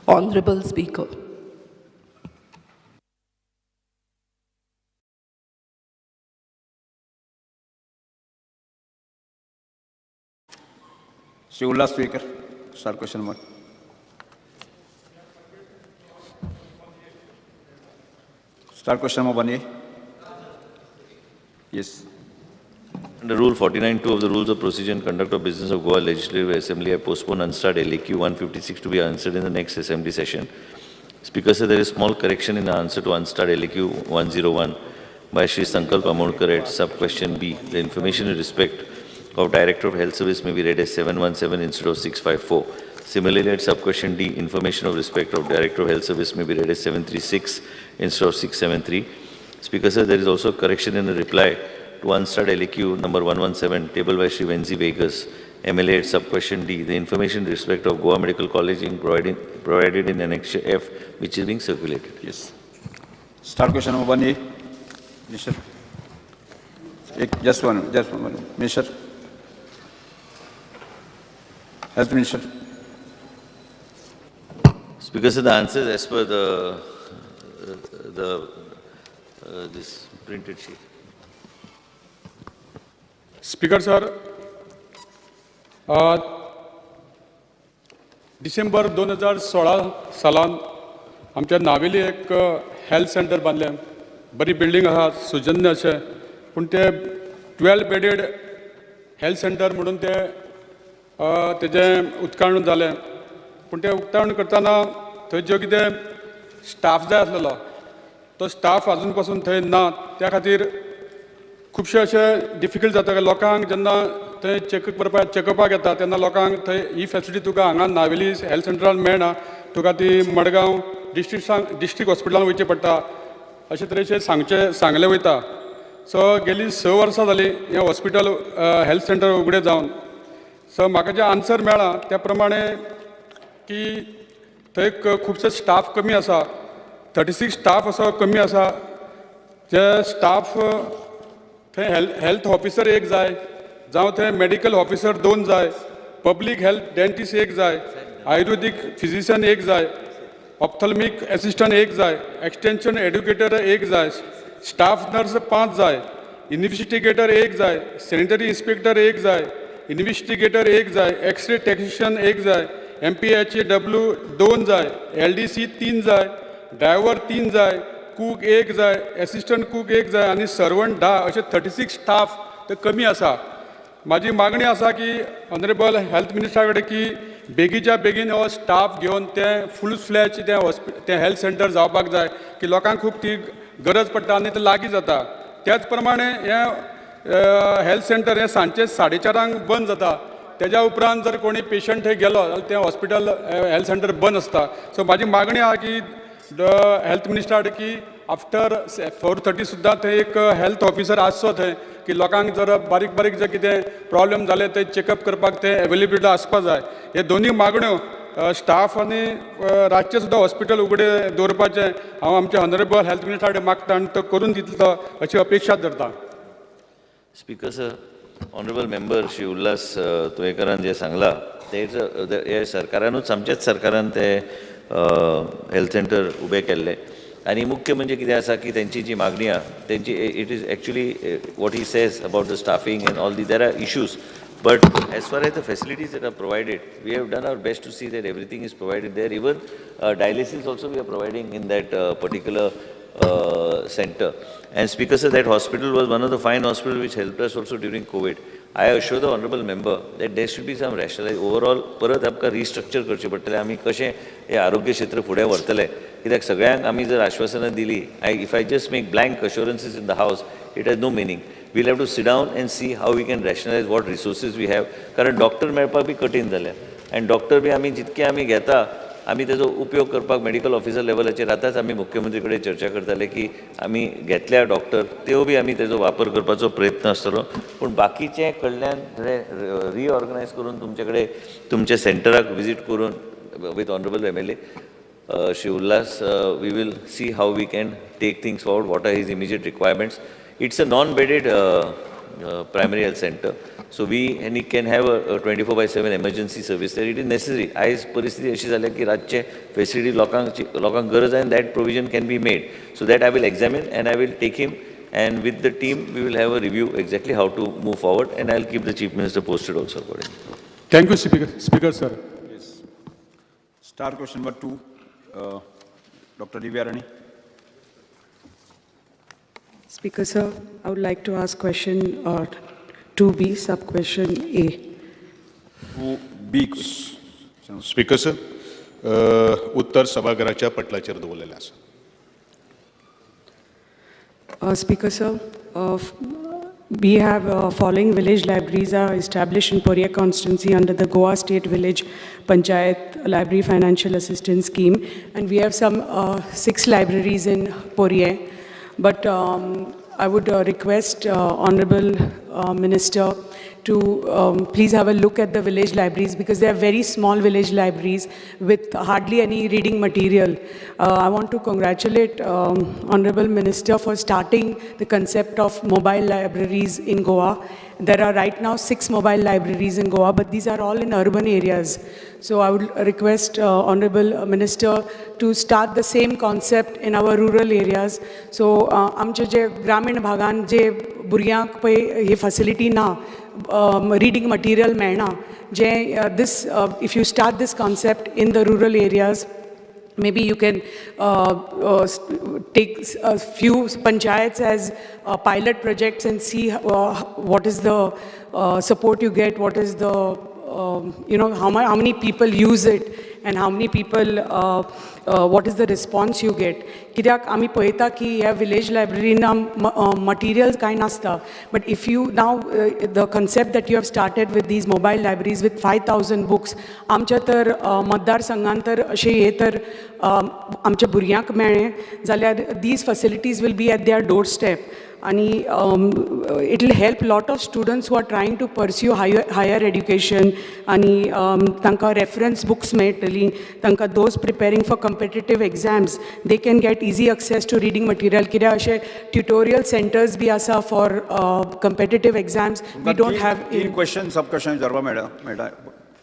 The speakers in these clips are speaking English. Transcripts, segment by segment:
Honorable Speaker. Shri Ullas Speaker, start question 1. Start question number 1A. Yes. Under Rule 49(2) of the Rules of Procedure and Conduct of Business of Goa Legislative Assembly, I postpone unstart LAQ 156 to be answered in the next Assembly session. Speaker said there is small correction in the answer to unstart LAQ 101 by Shri Sankalp Amodkar at sub-question B. The information in respect of Director of Health Service may be read as 717 instead of 654. Similarly, at sub-question D, information of respect of Director of Health Service may be read as 736 instead of 673. Speaker said there is also a correction in the reply to unstart LAQ number 117, tabled by Shri Venzi Vegas, MLA at sub-question D. The information in respect of Goa Medical College is provided in Annexure F, which is being circulated. Yes. Start question number 1A. Minister. Just one. Minister. Health Minister. Speaker said the answer is as per this printed sheet. Speaker sir, December 2016 सालान आमच्या नावेली एक health centre बांधलें. बरी building आहा, सुजन्य अशें, पूण ते 12 bedded health centre म्हणून तेजें उक्तावण जालें. पूण तें उक्तावण करतना थंय जो कितें स्टाफ जाय आसलेलो तो स्टाफ आजून पासून थंय ना. त्या खातीर खुबशे अशें डिफिकल्ट जाता की लोकांक जेन्ना थंय चेकअपाक येता तेन्ना लोकांक थंय ही फॅसिलिटी तुका हांगा नावेली हेल्थ सेंटरान मेळना, तुका ती मडगांव डिस्ट्रिक्ट हॉस्पिटलान वयचें पडटा अशे तरेचे सांगलें वयता. सो गेली 6 वर्सां जालीं हें हॉस्पिटल हेल्थ सेंटर उगडें जावन. सो म्हाका जें आन्सर मेळ्ळा त्या प्रमाणे की थंय खुबसो स्टाफ कमी आसा, 36 स्टाफ असो कमी आसा. जे स्टाफ थंय हेल्थ ऑफिसर एक जाय, जावं थंय मेडिकल ऑफिसर 2 जाय, पब्लीक हेल्थ डेंटिस्ट एक जाय, आयुर्वेदीक फिजिशियन एक जाय, ऑप्थल्मिक असिस्टंट एक जाय, एक्सटेंशन एड्युकेटर एक जाय, स्टाफ नर्स 5 जाय, इन्व्हेस्टिगेटर एक जाय, सॅनिटरी इन्स्पेक्टर एक जाय, इन्व्हेस्टिगेटर एक जाय, एक्सरे टेक्निशियन एक जाय, MPHW 2 जाय, LDC 3 जाय, ड्रायव्हर 3 जाय, कूक एक जाय, असिस्टंट कूक एक जाय आनी सर्वंट 10 अशे 36 स्टाफ ते कमी आसा. माझी मागणी आसा की ऑनरेबल हेल्थ मिनिस्टरा कडेन की बेगीच्या बेगीन हो स्टाफ घेवन ते फूल फ्लॅज ते हेल्थ सेंटर जावपाक जाय की लोकांक खूब ती गरज पडटा आनी ते लागीं जाता. त्याच प्रमाणे हें हेल्थ सेंटर हें सांजचें 4:30 बंद जाता. तेज्या उपरांत जर कोणी पेशंट थंय गेलो जाल्यार तें हॉस्पिटल हेल्थ सेंटर बंद आसता. सो म्हाजी मागणी आहा की हेल्थ मिनिस्टरा कडेन की आफ्टर 4:30 सुद्दां थंय एक हेल्थ ऑफिसर आसचो थंय की लोकांक जर बारीक जर कितें प्रॉब्लेम जाले ते चेकअप करपाक ते अवेलेबिलिटी आसपा जाय. हे दोनूय मागण्यो स्टाफ आनी रातचें सुद्दां हॉस्पिटल उगडें दवरपाचें हांव आमच्या ऑनरेबल हेल्थ मिनिस्टरा कडेन मागता आनी तो करून दितलो अशी अपेक्षा धरता. Speaker sir, honourable member Shri Ulhas तुयेकरान जे सांगला ते सरकारानूच आमच्याच सरकारान ते हेल्थ सेंटर उबे केल्ले. आणि मुख्य म्हणजे कितें आसा की त्यांची जी मागणी आहा त्यांची it is actually what he says about the staffing and all the there are issues, but as far as the facilities that are provided, we have done our best to see that everything is provided there. Even dialysis also we are providing in that particular center. And Speaker said that hospital was one of the fine hospitals which helped us also during COVID. I assure the honorable member that there should be some rationalization. Overall, परत आमकां restructure करचें पडटलें. आमी कशें हे आरोग्य क्षेत्र फुडें व्हरतले, कित्याक सगळ्यांक आमी जर आश्वासनां दिली, if I just make blank assurances in the house, it has no meaning. We'll have to sit down and see how we can rationalize what resources we have. कारण डॉक्टर मेळपाक बी कठीण जालें. आनी डॉक्टर बी आमी जितके आमी घेता, आमी तेजो उपयोग करपाक मेडिकल ऑफिसर लेवलाचेर आतांच आमी मुख्यमंत्री कडेन चर्चा करताले की आमी घेतल्या डॉक्टर त्यो बी आमी तेजो वापर करपाचो प्रयत्न आसतलो. पूण बाकीचे कडल्यान रिऑर्गनायज करून तुमचे कडेन तुमच्या सेंटराक विजीट करून with honourable MLA Shri Ullas, we will see how we can take things forward, what are his immediate requirements. It's a non-bedded primary health center. So we can have a 24/7 emergency service there. It is necessary. As परिस्थिती अशी झाली की रातचे facility लोकांक गरज आहे, and that provision can be made. So that I will examine and I will take him, and with the team we will have a review exactly how to move forward, and I'll keep the Chief Minister posted also accordingly. Thank you, Speaker sir. Yes. Star question number 2, Dr. Divyarani. Speaker sir, I would like to ask question 2B, sub-question A. 2B. Speaker sir, उत्तर सभागृहाच्या पटलाचेर दवरलेलें आसा. Speaker sir, we have following village libraries are established in Porya constituency under the Goa State Village Panchayat Library Financial Assistance Scheme, and we have some 6 libraries in Porya. But I would request Honorable Minister to please have a look at the village libraries, because they are very small village libraries with hardly any reading material. I want to congratulate Honorable Minister for starting the concept of mobile libraries in Goa. There are right now 6 mobile libraries in Goa, but these are all in urban areas. So I would request Honorable Minister to start the same concept in our rural areas. So आमचे जे ग्रामीण भागान जे भुरग्यांक पळय ही facility ना, reading material मेळना, जे if you start this concept in the rural areas, maybe you can take a few panchayats as pilot projects and see what is the support you get, what is the how many people use it, and how many people what is the response you get. कित्याक आमी पळयता की ह्या village library ना materials कांय नासता, but if you now the concept that you have started with these mobile libraries with 5,000 books, आमच्या तर मतदारसंघान तर अशें हे तर आमच्या भुरग्यांक मेळ्ळें जाल्यार these facilities will be at their doorstep. And it will help lot of students who are trying to pursue higher education, and tanka reference books मेळटली, tanka those preparing for competitive exams, they can get easy access to reading material. कित्याक अशे tutorial centers B आसा for competitive exams. We don't have in question sub question विचारपा मेळटा.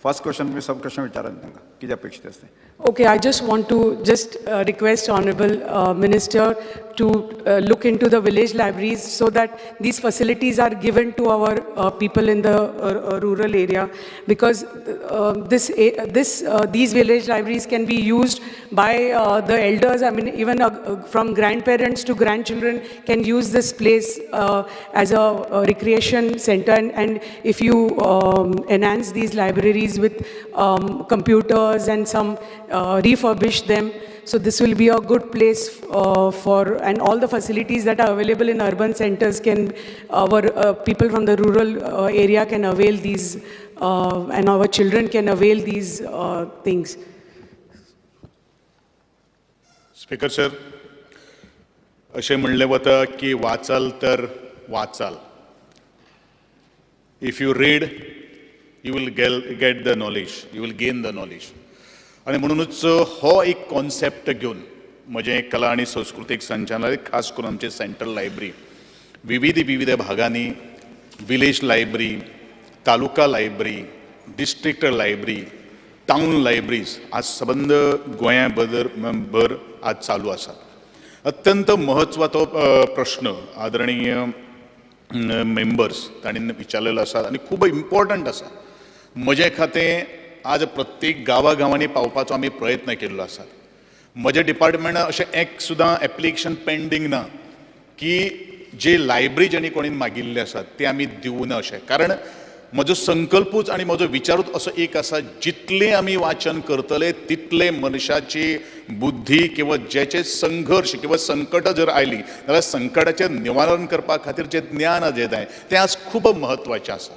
First question मी sub question विचारान तांकां कितें अपेक्षित आसता. Okay, I just want to request Honorable Minister to look into the village libraries so that these facilities are given to our people in the rural area, because these village libraries can be used by the elders. I mean, even from grandparents to grandchildren can use this place as a recreation center, and if you enhance these libraries with computers and some refurbish them, so this will be a good place and all the facilities that are available in urban centers can our people from the rural area can avail these, and our children can avail these things. Speaker sir, अशें म्हणलें वता की वाचाल तर वाचाल. If you read, you will get the knowledge, you will gain the knowledge. आणि म्हणूनच हो एक कॉन्सेप्ट घेवन म्हजें कला आनी संस्कृतीक संचालनालय, खास करून आमचे सेंट्रल लायब्ररी, विविध भागांनी village library, taluka library, district library, town libraries आज संबंध गोंया भर आज चालू आसा. अत्यंत म्हत्वाचो प्रश्न आदरणीय मेंबर्स तांणी विचारलेलो आसा आनी खूब इम्पॉर्टंट आसा. म्हजे खातें आज प्रत्येक गांवांनी पावपाचो आमी प्रयत्न केल्लो आसा. म्हज्या डिपार्टमेंटान अशें एक सुद्दां एप्लिकेशन पेंडींग ना की जे लायब्ररी जेणी कोणी मागिल्ले आसात ते आमी दिवं ना अशें. कारण म्हजो संकल्पूच आनी म्हजो विचारूच असो एक आसा, जितलें आमी वाचन करतले तितले मनशाची बुद्धी किंवा जेचे संघर्श किंवा संकट जर आयली जाल्यार संकटाचें निवारण करपा खातीर जें ज्ञान जें जाय तें आज खूब म्हत्वाचें आसा.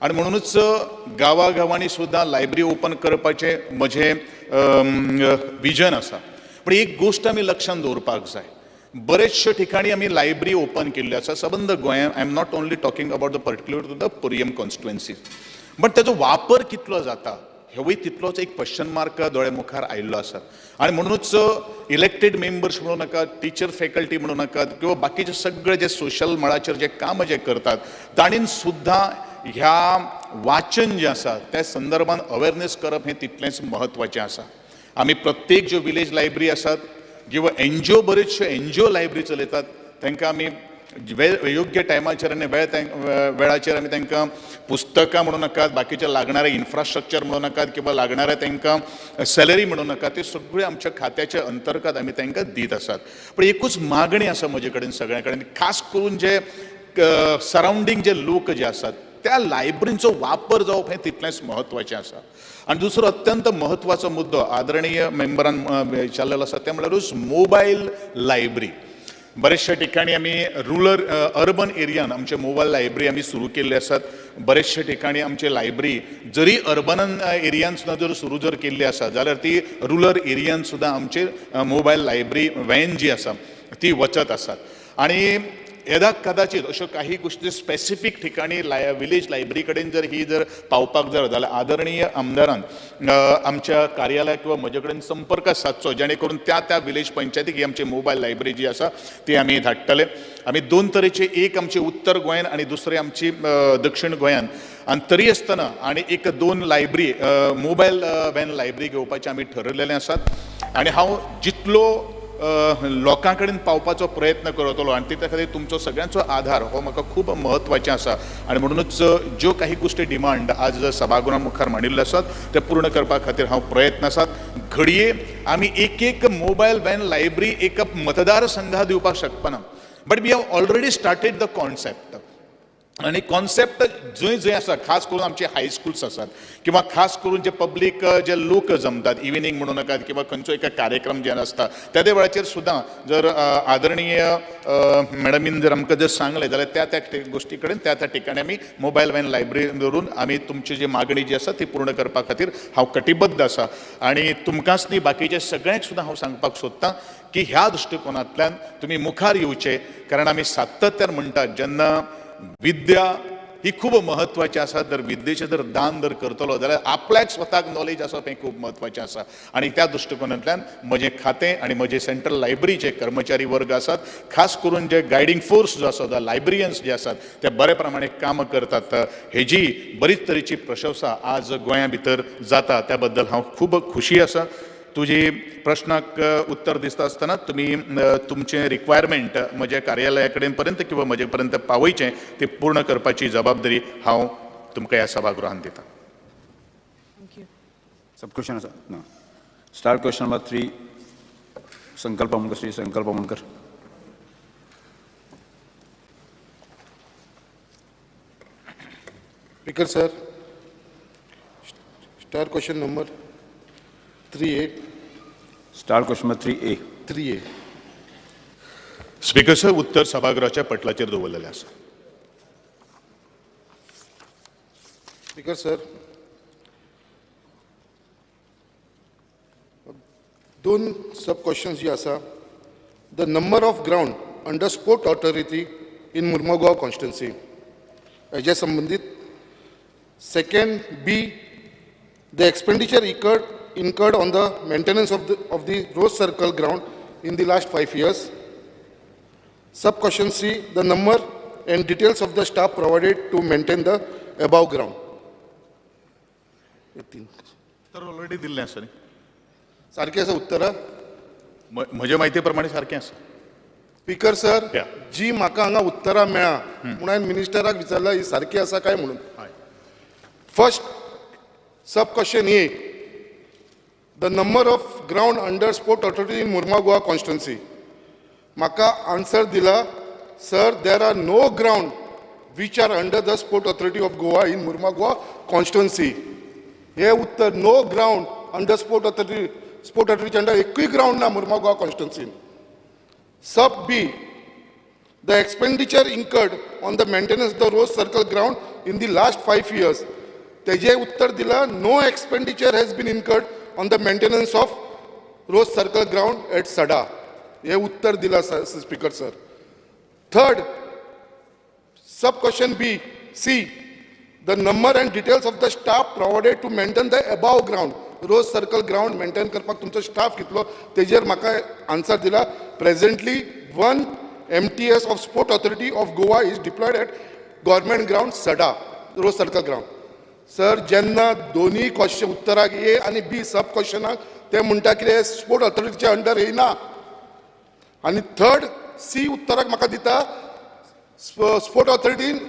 आणि म्हणूनच गांवांनी सुद्दां लायब्ररी ओपन करपाचें म्हजें विजन आसा. पण एक गोश्ट आमी लक्षांत दवरपाक जाय, बरेचशे ठिकाणी आमी लायब्ररी ओपन केल्ल्यो आसा सबंद गोंयांत. I am not only talking about the particular to the Pernem constituency, but ताचो वापर कितलो जाता हेवूय तितलोच एक क्वेश्चन मार्क दोळे मुखार आयिल्लो आसा आणि म्हणूनच इलेक्टेड मेंबर्स म्हणू नाका, टीचर फॅकल्टी म्हणू नाकात किंवा बाकीचे सगळे जे सोशल मळाचेर जे काम जे करतात ताणीन सुद्दां ह्या वाचन जे आसा त्या संदर्भात अवेअरनेस करप हें तितलेंच म्हत्वाचें आसा. आमी प्रत्येक ज्यो विलेज लायब्ररी आसात किंवा NGO बरेचश्यो NGO लायब्ररी चलयतात तांकां आमी योग्य टायमाचेर आनी वेळाचेर आमी तांकां पुस्तकां म्हणू नाकात, बाकीचे लागणारे इन्फ्रास्ट्रक्चर म्हणू नाकात किंवा लागणारे तांकां सॅलरी म्हणू नाकात, ते सगळे आमच्या खात्याच्या अंतर्गत आमी तांकां दीत आसात. पण एकूच मागणी आसा म्हजे कडेन सगळ्या कडेन, खास करून जे सरावंडींग जे लोक जे आसात त्या लायब्ररींचो वापर जावप हें तितलेंच म्हत्वाचें आसा. आणि दुसरो अत्यंत महत्वाचो मुद्दो आदरणीय मेंबरान विचारलेलो आसा ते म्हळ्यारूच मोबायल लायब्ररी. बरेचशा ठिकाणी आमी अर्बन एरियान आमचे मोबायल लायब्ररी आमी सुरू केल्ले आसात. बरेचशा ठिकाणी आमचे लायब्ररी जरी अर्बन एरियान सुद्दां जर सुरू जर केल्ली आसा जाल्यार ती रुरल एरियान सुद्दां आमचे मोबायल लायब्ररी व्हॅन जी आसा ती वचत आसात. आणि येदा कदाचित अश्यो काही गोष्टी स्पेसिफीक ठिकाणी विलेज लायब्ररी कडेन जर ही जर पावपाक जर जाल्यार आदरणीय आमदारान आमच्या कार्यालयाक किंवा म्हजे कडेन संपर्क सादचो, जेणे करून त्या विलेज पंचायतीक ही आमची मोबायल लायब्ररी जी आसा ती आमी धाडटले. आमी दोन तरेचे, एक आमची उत्तर गोंयान आणि दुसरी आमची दक्षिण गोंयान, आणि तरी आसतना आणि एक दोन लायब्ररी मोबायल व्हॅन लायब्ररी घेवपाचें आमी ठरयलेलें आसात. आणि हांव जितलो लोकां कडेन पावपाचो प्रयत्न करतलो आणि त्या खातीर तुमचो सगळ्यांचो आधार हो म्हाका खूब म्हत्वाचें आसा. आणि म्हणूनच ज्यो काही गोष्टी डिमांड आज सभागृहां मुखार मांडिल्ल्यो आसात ते पूर्ण करपा खातीर हांव प्रयत्न आसात. घडये आमी एक मोबायल व्हॅन लायब्ररी एक मतदारसंघात दिवपाक शकपाना, but we have already started the concept. आणि कॉन्सेप्ट जंय जंय आसा, खास करून आमचे हायस्कुल्स आसात किंवा खास करून जे पब्लीक जे लोक जमतात, इव्हिनिंग म्हणू नाकात किंवा खंयचो एक कार्यक्रम जे आसता त्या वेळाचेर सुद्दां जर आदरणीय मॅडमीन जर आमकां जर सांगलें जाल्यार त्या गोष्टी कडेन त्या ठिकाणी आमी मोबायल व्हॅन लायब्ररी दवरून आमी तुमची जी मागणी जी आसा ती पूर्ण करपा खातीर हांव कटिबद्ध आसा. आणि तुमकांच न्ही, बाकीचे सगळ्यांक सुद्दां हांव सांगपाक सोदतां की ह्या दृश्टिकोनांतल्यान तुमी मुखार येवचे, कारण आमी सातत्यान म्हणटात जेन्ना विद्या ही खूब महत्वाची आसा. जर विद्येचें जर दान जर करतलो जाल्यार आपल्याक स्वताक नॉलेज आसप हें खूब महत्वाचें आसा. आणि त्या दृश्टिकोनांतल्यान म्हजें खातें आणि म्हजे सेंट्रल लायब्ररीचे कर्मचारी वर्ग आसात, खास करून जे गायडींग फोर्स जो आसा, लायब्ररियन्स जे आसात ते बरे प्रमाणे काम करतात, हेजी बरीच तरेची प्रशंसा आज गोंया भितर जाता. त्या बद्दल हांव खूब खुशी आसा. तुझी प्रश्नाक उत्तर दिसता आसतना तुम्ही तुमचे रिक्वायरमेंट म्हज्या कार्यालया कडेन पर्यंत किंवा म्हजे पर्यंत पावयचें ते पूर्ण करपाची जबाबदारी हांव तुमकां ह्या सभागृहांत दितां. सब क्वेश्चन आसा ना. स्टार्ट क्वेश्चन नंबर 3 संकल्प Amonkar, Shri Sankalp Amonkar. Speaker sir, start question number 3A. Start question number 3A. 3A. Speaker sir, उत्तर सभागृहाच्या पटलाचेर दवरलेलें आसा. Speaker sir, दोन सब questions जी आसा. The number of ground under sport authority in Murmagaon constituency. हेच्या संबंधित. Second B, the expenditure incurred on the maintenance of the Rose Circle ground in the last 5 years. Sub-question C, the number and details of the staff provided to maintain the above ground. तर already दिल्लें आसा न्ही. सारकें आसा उत्तरां? म्हज्या म्हायती प्रमाणे सारकें आसा. Speaker sir, Yeah. जी म्हाका हांगा उत्तरां मेळ्ळा म्हणून हांवें मिनिस्टराक विचारला ही सारकी आसा काय म्हणून. First sub question A, the number of ground under sport authority in Murmagaon constituency. Maka answer dila, sir, there are no ground which are under the sport authority of Goa in Murmagaon constituency. He uttar, no ground under sport authority under ekui ground na Murmagaon constituency. Sub B, the expenditure incurred on the maintenance of the Rose Circle ground in the last 5 years. तेजे उत्तर दिला, no expenditure has been incurred on the maintenance of Rose Circle ground at Sada. ये उत्तर दिला speaker sir. Third, sub question B, C, the number and details of the staff provided to maintain the above ground, rose circle ground maintain करपाक तुमचो staff कितलो तेजेर म्हाका answer दिला. Presently 1 MTS of sport authority of Goa is deployed at government ground Sada, rose circle ground. Sir, जेन्ना दोन्ही question उत्तराक ए आनी B सब क्वेश्चनाक ते म्हणटा कितें स्पोर्ट ऑथॉरिटीच्या अंडर येयना, आनी थर्ड सी उत्तराक म्हाका दिता स्पोर्ट ऑथॉरिटीन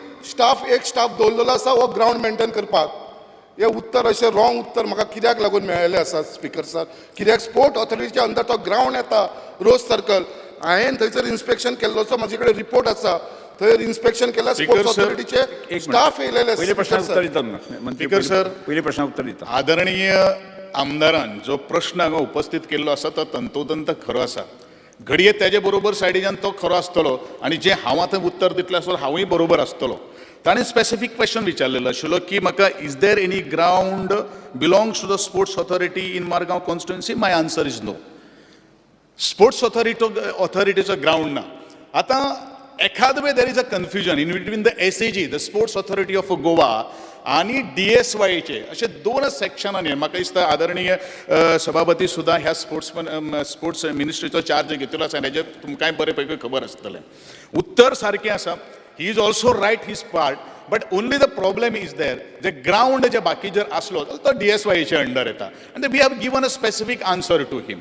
एक स्टाफ दवरलेलो आसा हो ग्राउंड मेंटेन करपाक. हे उत्तर अशें रॉंग उत्तर म्हाका कित्याक लागून मेळिल्लें आसा स्पिकर सर? कित्याक स्पोर्ट ऑथॉरिटीच्या अंडर तो ग्राउंड येता रोज सर्कल. हांवें थंयसर इन्स्पेक्शन केल्लो, म्हाजे कडेन रिपोर्ट आसा, थंय इन्स्पेक्शन केला स्पोर्ट्स ऑथॉरिटीचे स्टाफ येयलेले. पहिले प्रश्न उत्तर दिता सर, पहिले प्रश्न उत्तर दिता. आदरणीय आमदारान जो प्रश्न हांगा उपस्थित केल्लो आसा तो तंतोतंत खरो आसा. घडये त्याचे बरोबर सायडीच्यान तो खरो आसतलो आनी जे हांव आतां उत्तर दितलें आसतलो हांवूय बरोबर आसतलो. ताणें स्पेसिफीक क्वेश्चन विचारलेलो आशिल्लो की म्हाका is there any ground belongs to the sports authority in Margao constituency? My answer is no. Sports ऑथॉरिटीचो ग्राउंड ना. आतां एखाद way there is a confusion in between the SAG, the sports authority of Goa, आणि DSYचे असे दोन सेक्शनांनी म्हाका दिसता आदरणीय सभापती सुद्दां ह्या स्पोर्ट्स मिनिस्ट्रीचो चार्ज घेतलो आसा, हेजे तुमकांय बरे पैकी खबर आसतलें. उत्तर सारकें आसा. He is also right his part, but only the problem is there जे ग्राउंड जे बाकी जर आसलो तो DSYचे अंडर येता, आनी we have given a specific answer to him.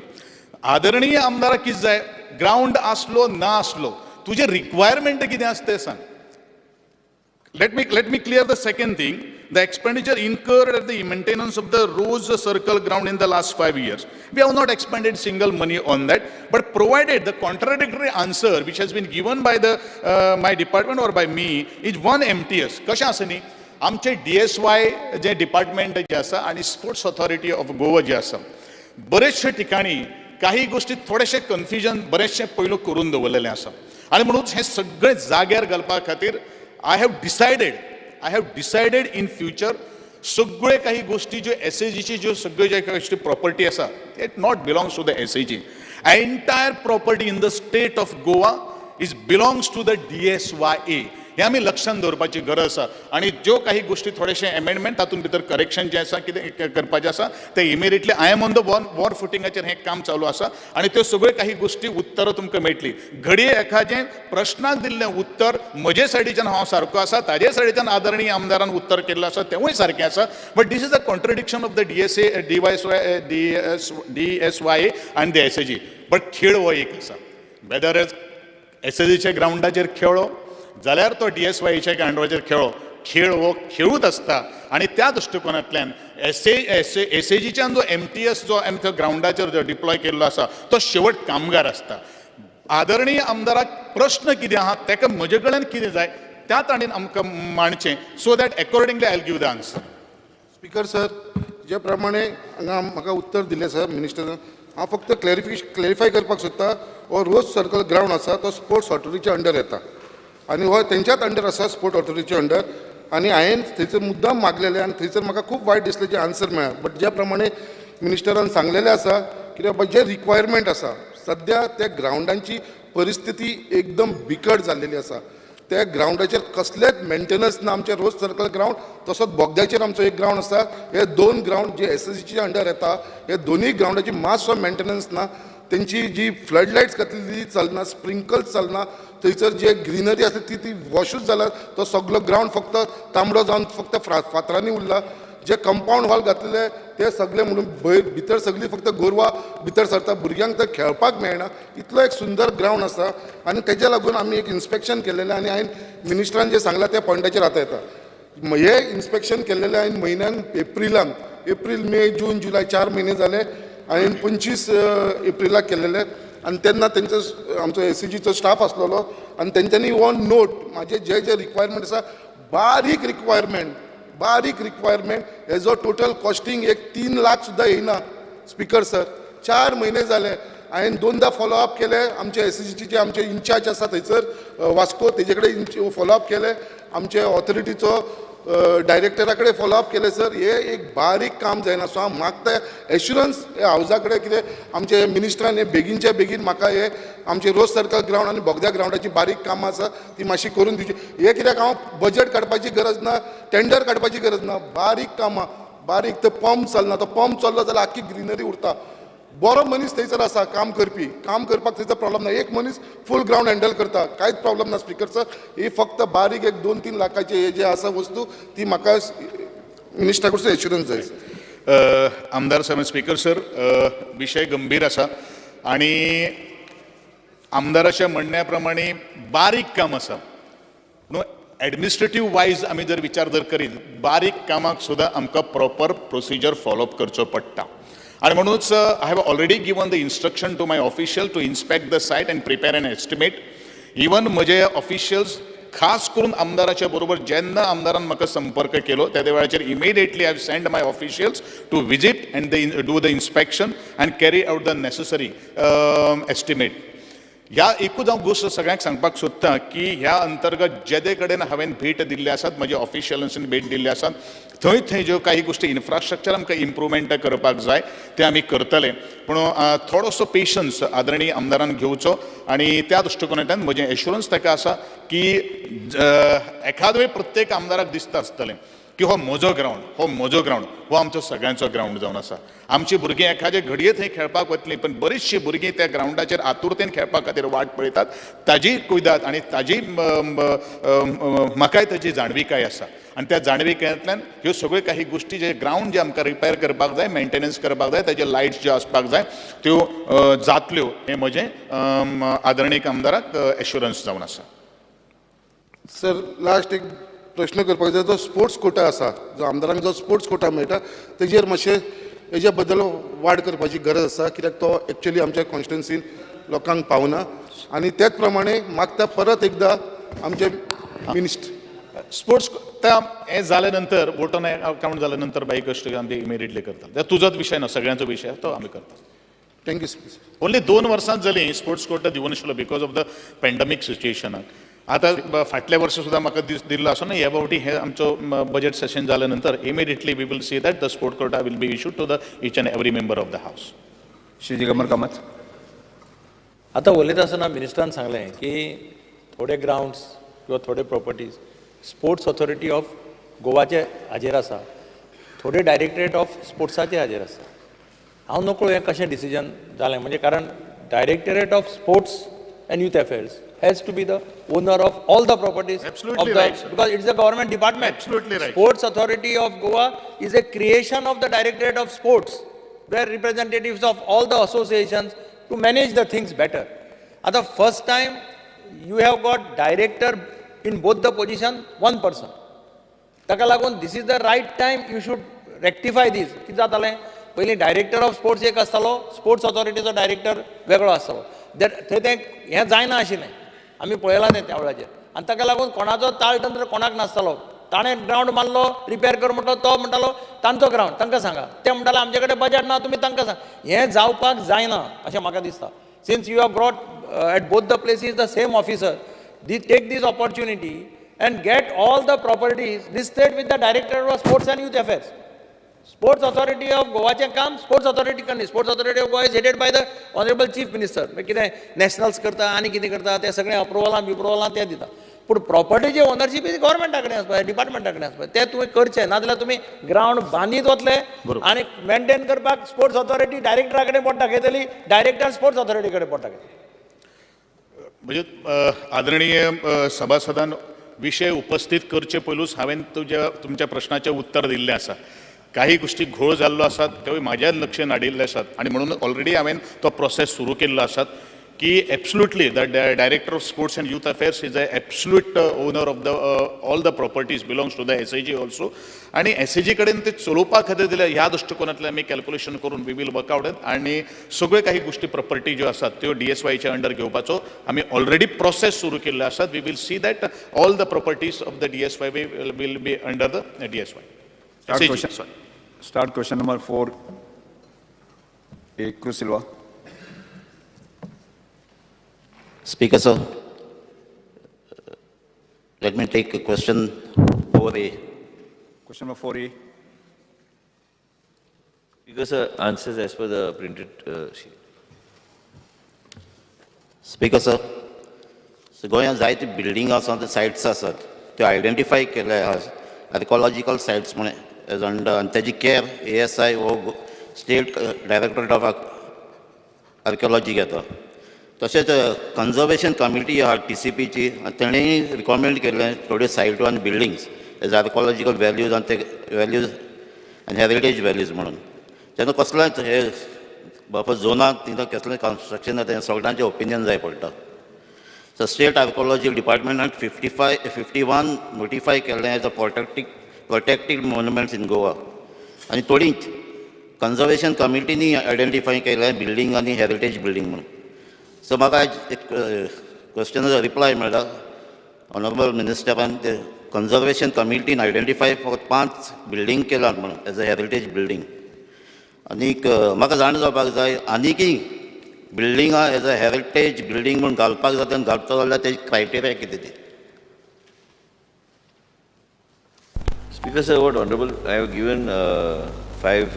आदरणीय आमदाराक कितें जाय, ग्राउंड आसलो ना आसलो तुजे रिक्वायरमेंट कितें आसा तें सांग. Let me clear the second thing. The expenditure incurred at the maintenance of the Rose Circle ground in the last 5 years. We have not expended single money on that, but provided the contradictory answer which has been given by the my department or by me is 1 MTS. कशें आसा न्ही, आमचे DSY जे department जे आसा आनी sports authority of Goa जे आसा, बरेचशे ठिकाणी काही गोष्टी थोडेशे कन्फ्युजन बरेचशे पयलू करून दवरलेले आसा, आनी म्हणून हे सगळे जाग्यार घालपा खातीर I have decided in future सगळे काही गोष्टी ज्यो SAGची ज्यो सगळे जे काही प्रॉपर्टी आसा it not belongs to the SAG. Entire property in the state of Goa is belongs to the DSYA. हे आमी लक्षांत दवरपाची गरज आसा. आनी ज्यो काही गोष्टी थोडेशे अमेंडमेंट तातूंत भितर करेक्शन जे आसा कितें करपाचें आसा ते immediately I am on the war फुटिंगाचेर हें काम चालू आसा, आनी त्यो सगळ्यो काही गोष्टी उत्तरां तुमकां मेळटली. घडये एखादें प्रश्नाक दिल्लें उत्तर म्हजे सायडीच्यान हांव सारको आसा, ताजे सायडीच्यान आदरणीय आमदारान उत्तर केल्लें आसा तेवूय सारकें आसा, but this is a contradiction of the DSYA आनी द SAG. बट खेळ हो एक आसा, वेदर SAGच्या ग्राउंडाचेर खेळ्ळो जाल्यार तो DSYच्या ग्राउंडाचेर खेळ हो खेळूच आसता. आनी त्या दृश्टिकोनांतल्यान SAGच्यान जो MTS जो आमच्या ग्राउंडाचेर जो डिप्लॉय केल्लो आसा तो शेवट कामगार आसता. आदरणीय आमदाराक प्रश्न कितें आहा ताका म्हजे कडल्यान कितें जाय त्या ताणेन आमकां मांडचें, so that accordingly I will give the answer. Speaker sir, ज्या प्रमाणे हांगा म्हाका उत्तर दिलें सर मिनिस्टरान, हांव फक्त क्लॅरिफाय करपाक सोदता. हो रोज सर्कल ग्राउंड आसा तो स्पोर्ट्स ऑथॉरिटीच्या अंडर येता आनी हो तेंच्याच अंडर आसा स्पोर्ट ऑथॉरिटीच्या अंडर. आनी हांवें थंयसर मुद्दाम मागलेलें आनी थंयसर म्हाका खूब वायट दिसलें जे आन्सर मेळ्ळा. बट ज्या प्रमाणे मिनिस्टरान सांगलेलें आसा कित्याक जे रिक्वायरमेंट आसा सद्या त्या ग्राउंडांची परिस्थिती एकदम बिकट जाल्लेली आसा. त्या ग्राउंडाचेर कसलेच मेंटेनन्स ना. आमचे रोज सर्कल ग्राउंड तसोच बोगद्याचेर आमचो एक ग्राउंड आसा. हे दोन ग्राउंड जे SAGच्या अंडर येता हे दोनूय ग्राउंडाची मातसो मेंटेनन्स ना. तेंची जी फ्लड लायट्स घातलेली चलना, स्प्रिंकल्स चलना, थंयसर जे ग्रीनरी आसा ती वॉशूच जाला. तो सगळो ग्राउंड फक्त तांबडो जावन फक्त फातरांनी उरला. जे कंपाऊंड वॉल घातलेले ते सगळे म्हणून भितर सगळी फक्त गोरवां भितर सरता, भुरग्यांक तर खेळपाक मेळना. इतलो एक सुंदर ग्राउंड आसा आनी तेज्या लागून आमी एक इन्स्पेक्शन केलेलें आनी हांवें मिनिस्टरान जे सांगलां त्या पॉयंटाचेर आतां येता. हे इन्स्पेक्शन केल्लेलें हांवें म्हयन्यान एप्रील मे जून जुलय 4 म्हयने जाले. हांवें 25 एप्रिलाक केल्लेले आनी तेन्ना तेंचो आमचो SAGचो स्टाफ आसलेलो आनी तेंच्यांनी ऑन नोट म्हाजे जे रिक्वायरमेंट आसा बारीक रिक्वायरमेंट हेजो टोटल कॉस्टिंग 3 लाख सुद्दां येयना. स्पीकर सर, 4 म्हयने जाले. हांवें 2दा फॉलोअप केले. आमचे SAGचे जे आमचे इन्चार्ज आसा थंयसर वास्को तेजे कडेन फॉलोअप केले. आमचे ऑथॉरिटीचो डायरेक्टरा कडेन फॉलोअप केले सर हे एक बारीक काम जायना सो हांव मागता एश्युरन्स हे हावजा कडेन कितें आमचे मिनिस्टरान हे बेगीनच्या बेगीन म्हाका हे आमचे रोज सर्कल ग्रावंड आनी बोगद्या ग्रावंडाची बारीक कामां आसा ती मातशी करून दिवची हे कित्याक हांव बजेट काडपाची गरज ना टेंडर काडपाची गरज ना बारीक कामां बारीक तो पंप चलना तो पंप चल्लो जाल्यार आख्खी ग्रिनरी उरता बरो मनीस थंयसर आसा काम करपी काम करपाक थंयसर प्रॉब्लम ना एक मनीस फूल ग्रावंड हँडल करता कांयच प्रॉब्लम ना स्पिकर सर ही फक्त बारीक एक 2-3 लाखाचे हे जे आसा वस्तू ती म्हाका मिनिस्टरा कडसून एश्युरन्स जाय आमदार साहेब स्पीकर सर विषय गंभीर आसा आणि आमदाराच्या म्हणण्याप्रमाणे बारीक काम आसा नो एडमिनिस्ट्रेटिव्ह वायज आमी जर विचार जर करीत बारीक कामाक सुद्दां आमकां प्रॉपर प्रोसिजर फॉलोअप करचो पडटा आणि म्हणूनच I have already given the instruction to my official to inspect the site and prepare an estimate even म्हजे ऑफिशियल्स खास करून आमदाराच्या बरोबर जेन्ना आमदारान म्हाका संपर्क केलो त्या वेळाचेर immediately I have send my officials to visit and do the inspection and carry out the necessary estimate ह्या एकूच हांव गोश्ट सगळ्यांक सांगपाक सोदतां की ह्या अंतर्गत जेदे कडेन हांवें भेट दिल्ली आसात म्हज्या ऑफिशियल्सांनी भेट दिल्ली आसात थंय ज्यो काही गोष्टी इन्फ्रास्ट्रक्चर आमकां इम्प्रुवमेंट करपाक जाय ते आमी करतले पूण थोडोसो पेशन्स आदरणीय आमदारान घेवचो आनी त्या दृश्टिकोनांतल्यान म्हजें एश्युरन्स ताका आसा की एखाद वेळ प्रत्येक आमदाराक दिसता आसतलें की हो म्हजो ग्रावंड हो आमचो सगळ्यांचो ग्रावंड जावन आसा आमची भुरगीं एखादे घडये थंय खेळपाक वतलीं पण बरीचशीं भुरगीं त्या ग्रावंडाचेर आतुरतेन खेळपा खातीर वाट पळयतात ताजी कुयदाद आनी ताजी म्हाकाय ताजी जाणविकाय आसा आनी त्या जाणविकायांतल्यान ह्यो सगळ्यो काही गोश्टी जे ग्रावंड जे आमकां रिपेर करपाक जाय मेंटेनन्स करपाक जाय ताजे लायट्स ज्यो आसपाक जाय त्यो जातल्यो हें म्हजें आदरणीय आमदाराक एश्युरन्स जावन आसा सर लास्ट एक प्रश्न करपाक जाय जो स्पोर्ट्स कोटा आसा जो आमदारांक जो स्पोर्ट्स कोटा मेळटा तेजेर मातशें हेज्या बद्दल वाड करपाची गरज आसा कित्याक तो एक्चुअली आमच्या कॉन्स्टिट्युन्सीन लोकांक पावना आनी त्याच प्रमाणे मागता परत एकदां आमचे मिनिस्टर स्पोर्ट्स हे जाल्या नंतर वोटन अकाउंट जाल्या नंतर बाई कश्ट आमी इमिडिएटली करता तुजोच विशय ना सगळ्यांचो विशय तो आमी करता थँक्यू स्पीकर ओन्ली 2 वर्सांच जालीं स्पोर्ट्स कोटा दिवनाशिल्लो बिकॉज ऑफ द पॅन्डमिक सिच्युएशनाक आतां फाटल्या वर्सा सुद्दां म्हाका दिल्लो आसा न्ही ह्या फावटी हे आमचो बजेट सेशन जाल्या नंतर immediately we will see that the sport quota will be issued to the each and every member of the house Shri Digambar Kamat आता उलयता आसतना मिनिस्टरान सांगलें की थोडे ग्राउंड्स किंवा थोडे प्रॉपर्टीज स्पोर्ट्स ऑथॉरिटी ऑफ गोवाचे हाजेर आसा थोडे डायरेक्टरेट ऑफ स्पोर्ट्साचे हाजेर आसा हांव नकळो हें कशें डिसिजन जालें म्हणजे कारण directorate of sports and youth affairs has to be the owner of all the properties. Absolutely of the, right, sir. Because it's a government department. Absolutely right. Sports Authority of Goa is a creation of the Directorate of Sports, where representatives of all the associations to manage the things better. At the first time, you have got director in both the position, one person. Taka lagun, this is the right time you should rectify this. कितें जातालें पयलीं director of sports एक आसतालो sports ऑथॉरिटीचो director वेगळो आसतालो थंय तें हें जायना आशिल्लें आमी पळयलां तें त्या वेळाचेर आनी ताका लागून कोणाचो ताळतंत्र कोणाक नासतालो ताणें ग्रावंड मारलो रिपेर कर म्हणटलो तो म्हणटालो तांचो ग्रावंड तांकां सांगा ते म्हणटाले आमचे कडेन बजेट ना तुमी तांकां सांग हें जावपाक जायना अशें म्हाका दिसता since you have brought at both the places the same officer take this opportunity and get all the properties listed with the director of sports and youth affairs sports authority of गोवाचें काम sports authority करनी sports authority of Goa is headed by the honourable chief minister कितें nationals करता आनी कितें करता तें सगळें अप्रुवलां तें दिता पूण प्रॉपर्टीचे ओनरशीप ही गव्हर्मेंटा कडेन आसपाक डिपार्टमेंटा कडेन आसपाक तें तुवें करचें नाजाल्यार तुमी ग्रावंड बांदीत वतले आनी मेंटेन करपाक स्पोर्ट्स ऑथॉरिटी डायरेक्टरा कडेन पोट दाखयतली डायरेक्टर स्पोर्ट्स ऑथॉरिटी कडेन पोट दाखयतली म्हणजे आदरणीय सभासदान विशय उपस्थित करचे पयलूच हांवें तुमच्या प्रश्नाचें उत्तर दिल्लें आसा काही गोष्टी घोळ जाल्लो आसात त्यो म्हाज्या लक्षांत हाडिल्ले आसात आनी म्हणून ऑलरेडी हांवें तो प्रोसेस सुरू केल्लो आसात की absolutely the director of sports and youth affairs is a absolute owner of the all the properties belongs to the SIG also आनी एसआयजी कडेन ते चलोवपा खातीर दिल्या ह्या दृश्टिकोनांतल्यान आमी कॅल्क्युलेशन करून वी वील वर्क आउट आनी सगळ्यो काही गोष्टी प्रॉपर्टी ज्यो आसात त्यो DSYच्या अंडर घेवपाचो आमी ऑलरेडी प्रोसेस सुरू केल्लो आसात we will see that all the properties of the DSY will be under the DSY. Start question number 4. Cruz Silva. Speaker, sir, let me take a question over the Question number 4A. Speaker, sir, answers as per the printed sheet. Speaker, sir. So गोंयांत जायते building आसा ते sites आसात त्यो identify केले आसात archaeological sites म्हण as under आनी तेजी कॅर ASI वो स्टेट डायरेक्टरेट ऑफ आर्किओलॉजी घेता. तशेंच कन्जर्वेशन कमिटी आहा TCPची तेणेंय रिकमेंड केल्लें थोड्यो सायट्यो आनी बिल्डिंग्स एज आर्किओलॉजिकल वॅल्यूज आनी ते वॅल्यूज आनी हेरिटेज वॅल्यूज म्हणून तेन्ना कसलेंय हे बफर झोनांत तितून कसलें कन्स्ट्रक्शन जाता हें सगळ्यांचें ओपिनियन जाय पडटा. So state archaeology department had 51 notify केल्लें as a protected monuments in Goa. आनी थोडींच conservation committee नी आयडेंटिफाय केलें बिल्डिंग आनी हेरिटेज बिल्डिंग म्हणून. सो म्हाका एक क्वेश्चनाचो रिप्लाय मेळ्ळा ऑनरेबल मिनिस्टरान ते conservation committee आयडेंटिफाय फकत 5 बिल्डिंग केलात म्हणून एज अ हेरिटेज बिल्डिंग. आनीक म्हाका जाण जावपाक जाय आनीकय बिल्डिंगां एज अ हेरिटेज बिल्डिंग म्हणून घालपाक जाता आनी घालता जाल्यार तेजी क्रायटेरिया कितें ती? Speaker, sir, what honorable, I have given five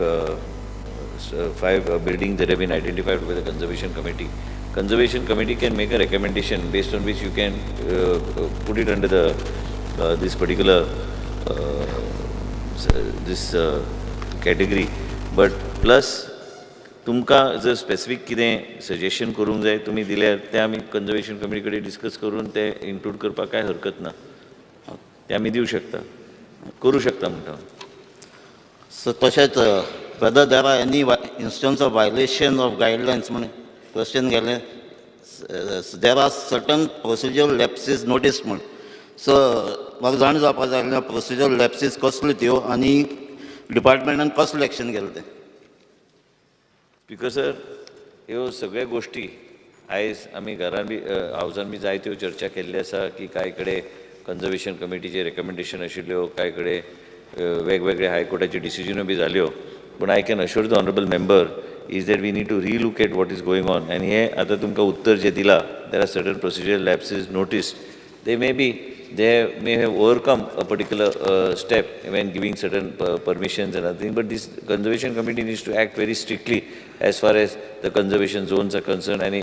buildings that have been identified by the Conservation Committee. Conservation Committee can make a recommendation based on which you can put it under the this particular category. But plus, तुमकां जर specific कितें suggestion करूंक जाय तुमी दिल्यार तें आमी conservation committee कडेन डिस्कस करून ते इन्क्लूड करपाक कांय हरकत ना. ते आमी दिवं शकता, करूं शकता म्हणटा. सो तशेंच whether there are any instance of violation of guidelines म्हण क्वेश्चन गेलें there are certain procedural lapses notice म्हण. सो म्हाका जाण जावपाक जाय प्रोसिजरल लॅप्सीस कसल्यो त्यो आनी डिपार्टमेंटान कसलें एक्शन केलें तें? स्पीकर सर, ह्यो सगळ्यो गोश्टी आयज आमी घरान बी हावजान बी जायत्यो चर्चा केल्ली आसा की कांय कडेन कन्जर्वेशन कमिटीचे रेकमेंडेशन आशिल्ल्यो, कांय कडेन वेगवेगळे हायकोर्टाच्यो डिसिजनो बी जाल्यो. पूण I can assure the honourable member is that we need to relook at what is going on. आनी हें आतां तुमकां उत्तर जें दिलां there are certain procedural lapses notice they may have overcome a particular step when giving certain permissions and other things, but this conservation committee needs to act very strictly as far as the conservation zones are concerned. Any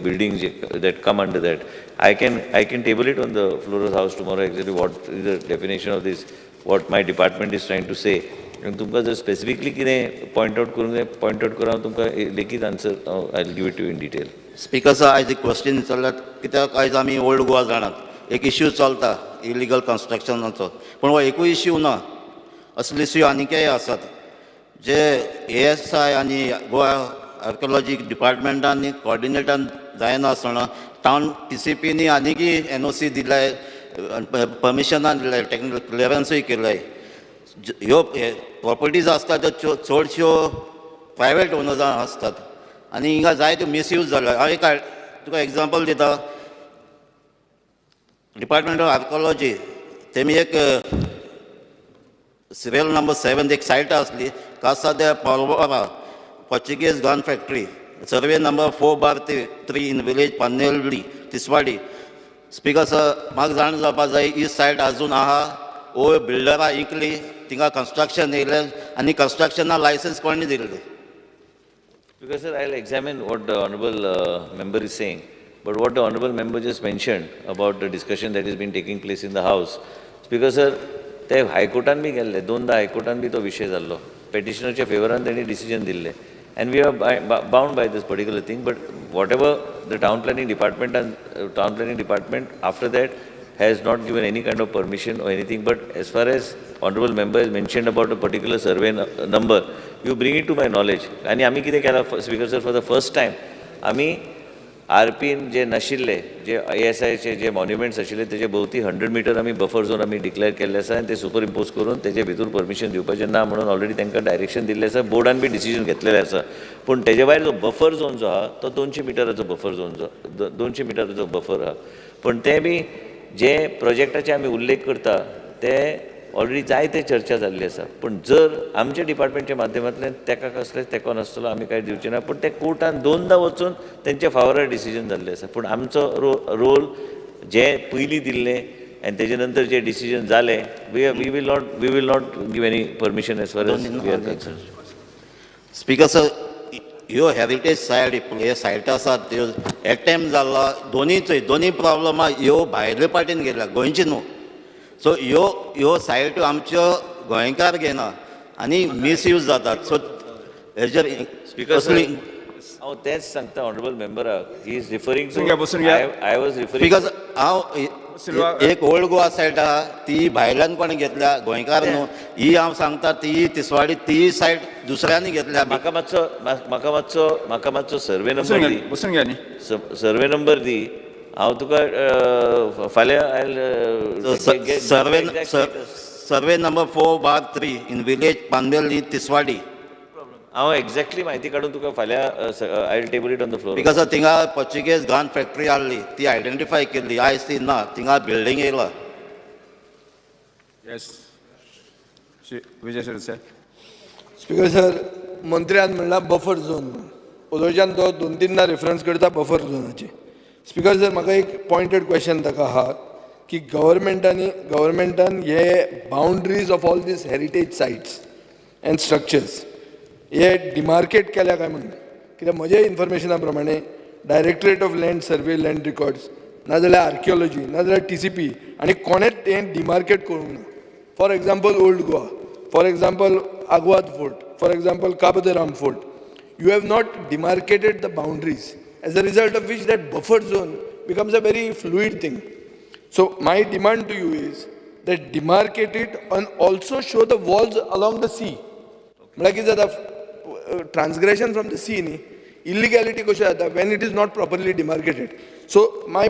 buildings that come under that, I can table it on the floor of the house tomorrow exactly what is the definition of this, what my department is trying to say. And तुमकां जर specifically कितें point out करूंक जाय point out करून तुमकां लेखीत answer I will give it to in detail. Speaker sir, आयज एक क्वेश्चन विचारल्यात कित्याक आयज आमी ओल्ड गोवा जाणात एक इश्यू चलता इलिगल कन्स्ट्रक्शनाचो, पूण हो एकूय इश्यू ना. असले इश्यू आनीकय आसात जे ASI आनी गोवा आर्किओलॉजी डिपार्टमेंटान कॉर्डिनेटान जायनासतना टावन TCPनी आनीकय NOC दिलाय, परमिशनां दिलाय, टेक्निकल क्लियरन्सूय केलाय. ह्यो प्रॉपर्टीज आसतात त्यो चडश्यो प्रायवेट ओनर्सां आसतात आनी हिंगा जायत्यो मिसयूज जाल्यात. हांव एक तुका एग्जांपल दिता. डिपार्टमेंट ऑफ आर्किओलॉजी तेमी एक सिरियल नंबर 7 एक सायट आसली Casa de Polvora Portuguese gun factory survey number 4/3 in village Panelim Tiswadi. Speaker sir, म्हाका जाण जावपाक जाय ही सायट आजून आहा ओ बिल्डरां इकली थिंगा कन्स्ट्रक्शन येयलें आनी कन्स्ट्रक्शना लायसन्स कोणी दिल्लें? Because sir, I'll examine what the honorable member is saying. But what the honorable member just mentioned about the discussion that has been taking place in the house, Speaker sir, ते हायकोर्टान B गेल्ले, दोनदा हायकोर्टान B तो विशय जाल्लो. पेटिशनरच्या फेवरान तेणी decision दिल्लें. And we are bound by this particular thing. But whatever the town planning department after that has not given any kind of permission or anything. But as far as honorable member has mentioned about a particular survey number, you bring it to my knowledge. And आमी कितें केलां speaker sir, for the first time आमी RPन जे नाशिल्ले जे ASIचे जे monuments आशिल्ले तेजे भोवती 100 metre आमी buffer zone आमी डिक्लेअर केल्ले आसा आनी ते सुपर इम्पोज करून तेजे भितर परमिशन दिवपाचें ना म्हणून ऑलरेडी तांकां डायरेक्शन दिल्लें आसा. बोर्डान बी डिसिजन घेतलेलें आसा. पूण तेजे भायर जो बफर झोन जो आहा तो 200 मिटराचो बफर झोन जो 200 मिटराचो बफर आहा. पूण ते बी जे प्रोजेक्टाचे आमी उल्लेख करता ते ऑलरेडी जायते चर्चा जाल्ली आसा. पूण जर आमच्या डिपार्टमेंटच्या माध्यमांतल्यान ताका कसलेंच तेंको नासतलो आमी कांय दिवचे ना. पूण ते कोर्टान दोनदा वचून तेंच्या फावरार डिसिजन जाल्लें आसा. पूण आमचो रोल जे पयलीं दिल्लें आणि त्याच्यानंतर जे डिसिजन झाले we will not give any permission as far as we are concern. Speaker sir, ह्यो हेरिटेज सायट हे सायट आसात त्यो एटेम्प जाल्लो दोनी प्रॉब्लम ह्यो भायल्या पार्टीन गेल्या, गोंयची न्हू. सो ह्यो सायट्यो आमच्यो गोंयकार घेना आनी मिसयूज जातात. सो हेजेर स्पीकर सर, हांव तेच सांगता ऑनरेबल मेंबराक, ही इज रिफरिंग टू बसून घ्या. I was referring. बिकॉज हांव एक ओल्ड गोवा सायट आहा ती भायल्यान कोणी घेतल्या, गोंयकार न्हू. ही हांव सांगता ती तिसवाडी ती सायट दुसऱ्यांनी घेतल्या. म्हाका मातसो सर्वे नंबर दी. बसून घ्या न्ही. सर्वे नंबर दी. हांव तुका फाल्यां सर्वे number 4/3 in village Panvel Tiswadi. हांव एक्झॅक्टली म्हायती काडून तुका फाल्यां I will table it on the floor. Because थिंगा पोर्चुगेज गन फॅक्टरी आहली ती आयडेंटिफाय केल्ली, आयज ती ना, थिंगा बिल्डींग येयला. Yes Vijay sir. Speaker sir, मंत्र्यान म्हणला बफर झोन. उदोळच्यान तो 2-3दा रेफरन्स करता बफर झोनाची. स्पीकर सर, म्हाका एक पॉयंटेड क्वेश्चन ताका आहा की गव्हर्मेंटान हे boundaries of all these heritage sites and structures हे डिमार्केट केल्या काय म्हणून. कित्याक म्हज्या इन्फॉर्मेशना प्रमाणे directorate of land survey, land records, नाजाल्यार आर्किओलॉजी, नाजाल्यार TCP आनी कोणेच तें डिमार्केट करूंक ना. For example old Goa, for example Aguada fort, for example Cabo de Rama fort, you have not demarcated the boundaries, as a result of which that buffer zone becomes a very fluid thing. So my demand to you is that demarcate it and also show the walls along the sea. Like is that transgression from the sea, illegality kosha jata when it is not properly demarcated. So my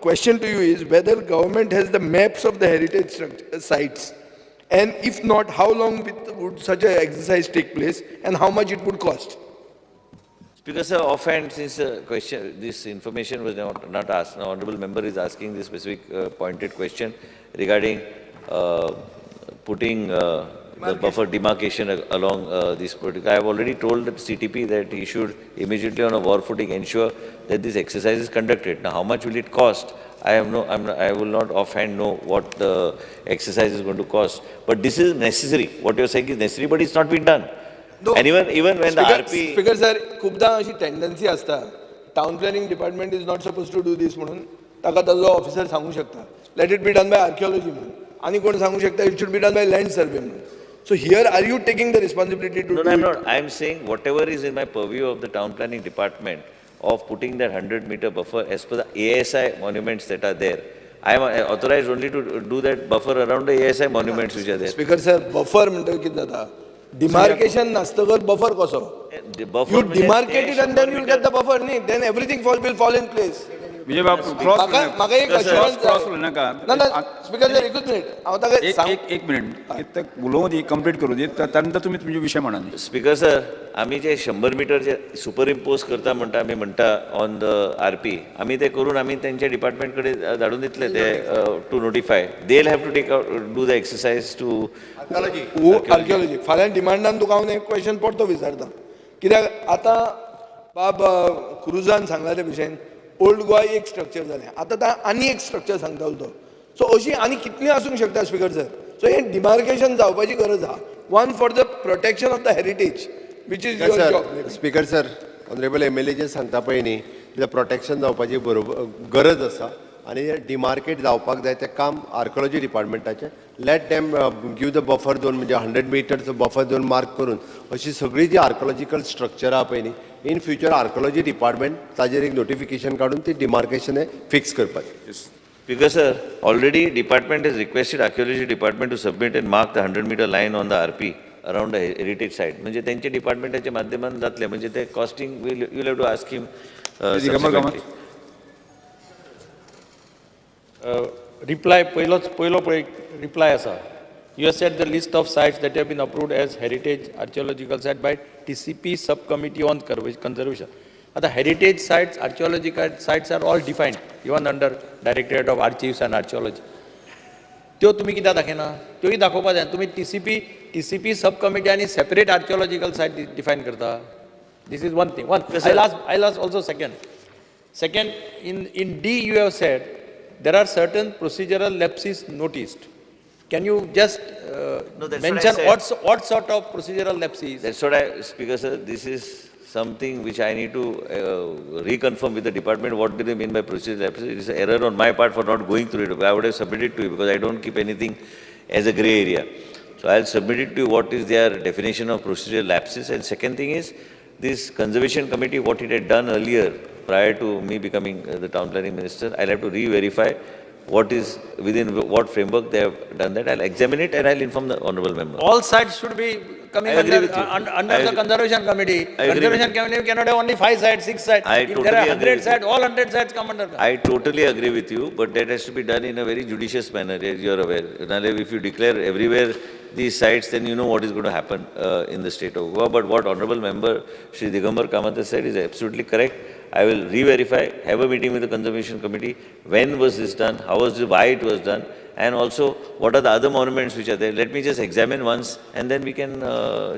question to you is whether government has the maps of the heritage sites, and if not, how long would such an exercise take place and how much it would cost? Speaker sir, offhand, since this information was not asked, the honourable member is asking this specific pointed question regarding putting the buffer demarcation along this particular. I have already told the CTP that he should immediately on a war footing ensure that this exercise is conducted. Now, how much will it cost? I will not offhand know what the exercise is going to cost. But this is necessary. What you are saying is necessary, but it's not been done. No. And even when the RP... Speaker sir, खूपदा अशी tendency असता, town planning department is not suppose to do this म्हणून ताका ताजो officer सांगू शकता let it be done by archaeology म्हणून, आनी कोण सांगू शकता it should be done by land survey म्हणून. So here are you taking the responsibility to do No, I'm it? not. I'm saying whatever is in my purview of the town planning department of putting that 100-meter buffer as per the ASI monuments that are there. I am authorized only to do that buffer around the ASI monuments which are there. Speaker sir, buffer म्हणतो किती जाता? Demarcation नासतगर buffer कसो? The buffer You म्हणजे demarcate ते it and then you'll get the buffer, knee? Then everything will fall in place. Vijay Babu cross म्हाका एक assurance cross जाय. नाका. ना स्पीकर सर एकूच मिनिट हांव ताका सांग. एक मिनिट उलोवंक दी कंप्लीट करू दी त्यानंतर तुम्ही तुमचे विषय म्हणा. स्पीकर सर, आम्ही जे 100 मीटर जे सुपर इम्पोज करता म्हणटा आमी म्हणटा ऑन द RP, आम्ही ते करून आम्ही त्यांच्या डिपार्टमेंटकडे धाडून दितले ते to notify. They will have to take do the exercise to archaeology. फाल्यां डिमांडान तुका हांव एक क्वेश्चन परतो विचारता, कित्याक आतां बाब क्रुजान सांगला ते भशेन ओल्ड गोवा एक स्ट्रक्चर जालें, आतां आनी एक स्ट्रक्चर सांगतालो तो. सो अशी आनी कितली आसूंक शकता स्पीकर सर? सो हें डिमार्केशन जावपाची गरज आहा. One for the protection of the heritage which is your job. Speaker sir, honourable MLA जे सांगता पळय न्ही, तितलें प्रोटेक्शन जावपाची बरोबर गरज आसा आनी डिमार्केट जावपाक जाय तें काम आर्किओलॉजी डिपार्टमेंटाचें. Let them give the buffer zone, म्हणजे 100 मिटरचो बफर झोन मार्क करून अशी सगळी जी आर्किओलॉजिकल स्ट्रक्चर आहा पळय न्ही, इन फ्युचर आर्किओलॉजी डिपार्टमेंट ताजेर एक नोटिफिकेशन काडून ती डिमार्केशन फिक्स करपाचें. Because sir, already department has requested archaeology department to submit and mark the 100-meter line on the RP around the heritage site. म्हणजे त्यांच्या डिपार्टमेंटाच्या माध्यमातून जातले, म्हणजे ते costing you'll have to ask him subsequently. Reply, पयलो पळय reply आसा. You have said the list of sites that have been approved as heritage archaeological site by TCP subcommittee on conservation. आता heritage sites, archaeological sites are all defined, even under Directorate of Archives and Archaeology. त्यो तुम्ही कित्याक दाखयना? त्योय दाखोवपा जाय. तुम्ही TCP subcommittee आणि separate archaeological site define करता. This is one thing. I'll ask also second. Second, in D you have said there are certain procedural lapses noticed. Can you just No, that's what I mention said. what sort of procedural lapses? That's what Speaker sir, this is something which I need to reconfirm with the department. What do they mean by procedural lapses? It is an error on my part for not going through it. I would have submitted to you because I don't keep anything as a grey area. So I'll submit it to you what is their definition of procedural lapses. And second thing is, this conservation committee, what it had done earlier prior to me becoming the town planning minister, I'll have to re-verify what is within what framework they have done that. I'll examine it and I'll inform the honorable member. All sites should be coming I agree under, with you. under I the agree. conservation committee. I agree Conservation committee cannot have only 5 sites, 6 sites. I If totally there are agree 100 with sites, all 100 sites come under. I totally agree with you, but that has to be done in a very judicious manner, as you are aware. If you declare everywhere these sites, then you know what is going to happen in the state of Goa. But what Honorable Member Shri Digambar Kamat said is absolutely correct. I will re-verify, have a meeting with the Conservation Committee. When was this done? How was it, why it was done? And also, what are the other monuments which are there? Let me just examine once, and then we can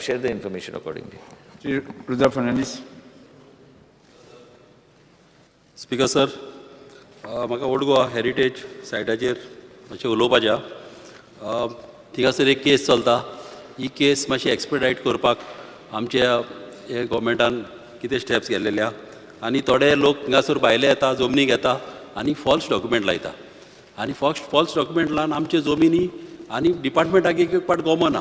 share the information accordingly. Shri Rudra Fernandes. Speaker sir म्हाका old Goa heritage सायटाचेर मातशें उलोवपाचें थिंगासर एक case चलता ही case मातशी एक्सपेडायट करपाक आमच्या हे गोवमेंटान कितें steps घेतलेले आहा आनी थोडे लोक हिंगासर भायले येता जमनीक येता आनी फॉल्स डॉक्युमेंट लायता आनी फॉल्स डॉक्युमेंट लावन आमचे जमिनी आनी डिपार्टमेंटाक एक पाट गमना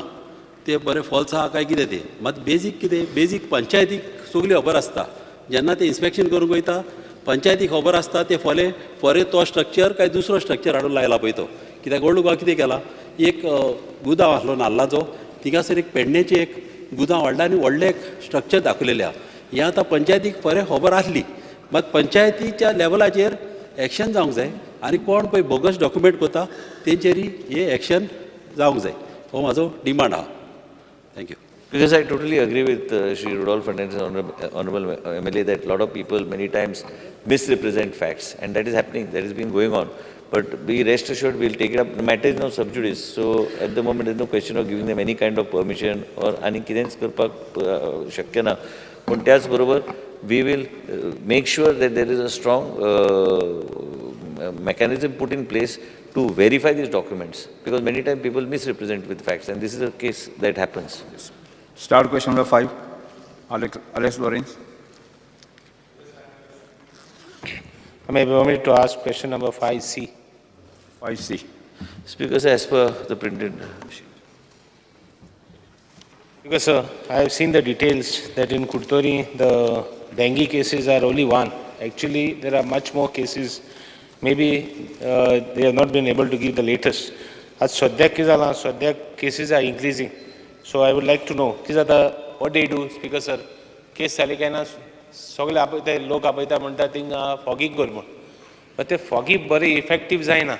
ते बरें फॉल्स आहा काय कितें तें मात बेजीक कितें बेजीक पंचायतीक सगली खबर आसता जेन्ना ते इन्स्पेक्शन करूंक वयता पंचायतीक खबर आसता ते फॉरे तो स्ट्रक्चर काय दुसरो स्ट्रक्चर हाडून लायला पळय तो कित्याक ओल्ड गोवा कितें केला एक गुदांव आसलो नाल्लाचो थिंगासर एक पेडणेचें एक गुदांव हाडला आनी व्हडलें एक स्ट्रक्चर दाखयलेलें आहा हें आतां पंचायतीक बरें खबर आसली मात पंचायतीच्या लेवलाचेर एक्शन जावंक जाय आनी कोण पळय बोगस डॉक्युमेंट करता तेंचेरी हे एक्शन जावंक जाय हो म्हाजो डिमांड आहा thank you. Because I totally agree with Shri Rudolph Fernandez, Honorable MLA, that a lot of people many times misrepresent facts, and that is happening, that has been going on. But be rest assured, we'll take it up. The matter is now sub judice, so at the moment there's no question of giving them any kind of permission or any kiden's करपाक शक्य ना. पण त्याच बरोबर we will make sure that there is a strong mechanism put in place to verify these documents, because many times people misrepresent with facts, and this is a case that happens. Start question number 5. Alex Lawrence. I may permit to ask question number 5C. 5C. Speaker, sir, as per the printed sheet. Because I have seen the details that in Kurtori the dengue cases are only one. Actually, there are much more cases. Maybe they have not been able to give the latest. As Swadhyak cases are increasing. So I would like to know, what do you do, Speaker sir? Case जाली काय ना सगळे आपयता लोक आपयता म्हणटा thing fogging कर म्हण पण ते फॉगींग बरें इफेक्टीव जायना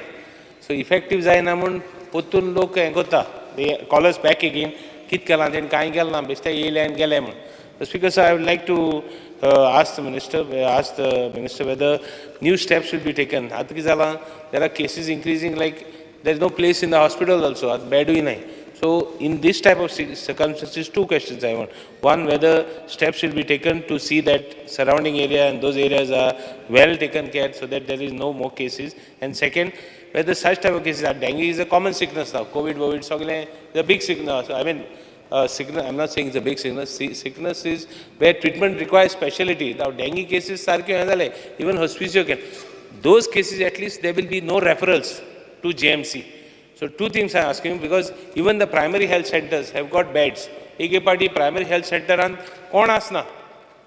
सो इफेक्टीव जायना म्हण पोत्तून लोक हें करता they call us back again कितें केलां तेणें कांय केलें ना बेश्टे येयले आनी गेले म्हण speaker sir I would like to ask the minister whether new steps will be taken. आतां कितें जालां there are cases increasing like there is no place in the hospital also आतां बेडूय नाय. So, in this type of circumstances, two questions I want. One, whether steps will be taken to see that surrounding area and those areas are well taken care so that there is no more cases. And second, whether such type of cases are dengue is a common sickness now. COVID, the big sickness. I mean, sickness, I'm not saying it's a big sickness. Sickness is where treatment requires specialty. Now, dengue cases, even hospicio can. Those cases, at least, there will be no referrals to JMC. So two things I'm asking, because even the primary health centers have got beds. एक party primary health center and कौन आसना,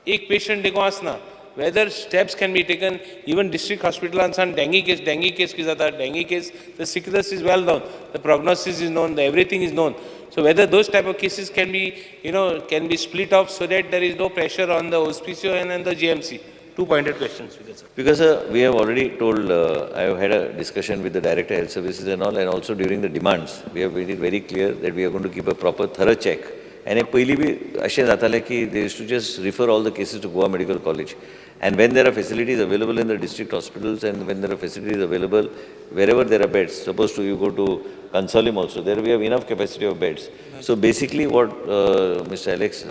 एक patient देखो आसना. Whether steps can be taken, even district hospital and some dengue case की जाता, dengue case, the sickness is well known, the prognosis is known, everything is known. So whether those type of cases can be, can be split off so that there is no pressure on the hospicio and the GMC. Two pointed questions. Because we have already told, I have had a discussion with the Director of Health Services and all, and also during the demands, we have made it very clear that we are going to keep a proper thorough check. And पहली भी अशें जातालें कि they used to just refer all the cases to Goa Medical College. And when there are facilities available in the district hospitals and when there are facilities available wherever there are beds, suppose you go to Consolim also, there we have enough capacity of beds. So basically what Mr. Alex,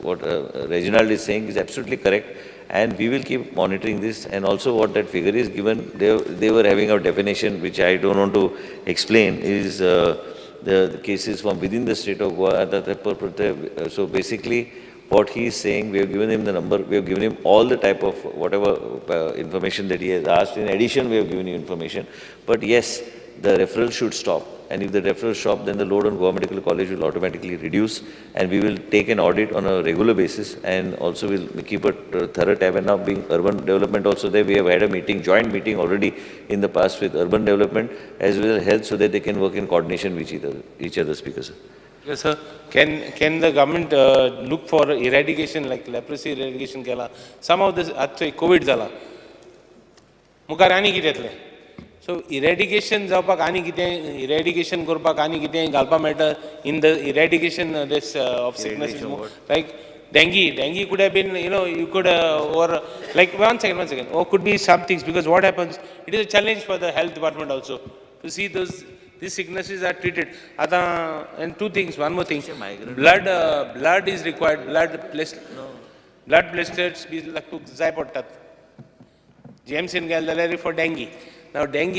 what Reginald is saying is absolutely correct. and we will keep monitoring this. And also what that figure is given, they were having a definition which I don't want to explain, is the cases from within the state of Goa. So basically what he is saying, we have given him the number, we have given him all the type of whatever information that he has asked. In addition, we have given you information. But yes, the referral should stop. And if the referrals stop, then the load on Goa Medical College will automatically reduce, and we will take an audit on a regular basis, and also we'll keep a thorough tab. And now being urban development also there, we have had a meeting, joint meeting already in the past with urban development as well as health, so that they can work in coordination with each other. Speaker, sir. Yes, sir. Can the government look for eradication, like leprosy eradication kela? Some of this, actually COVID zala. Mukar ani kitले. So eradication जावपाक आनी कितें, eradication करपाक आनी कितें घालपा मेळटा in the eradication this of sicknesses, like dengue could have been, you could or like one second, or could be some things, because what happens, it is a challenge for the health department also to see these sicknesses are treated. And two things, one more thing, blood is required, blood platelets be जाय पडटात. GMC in for dengue. Now dengue,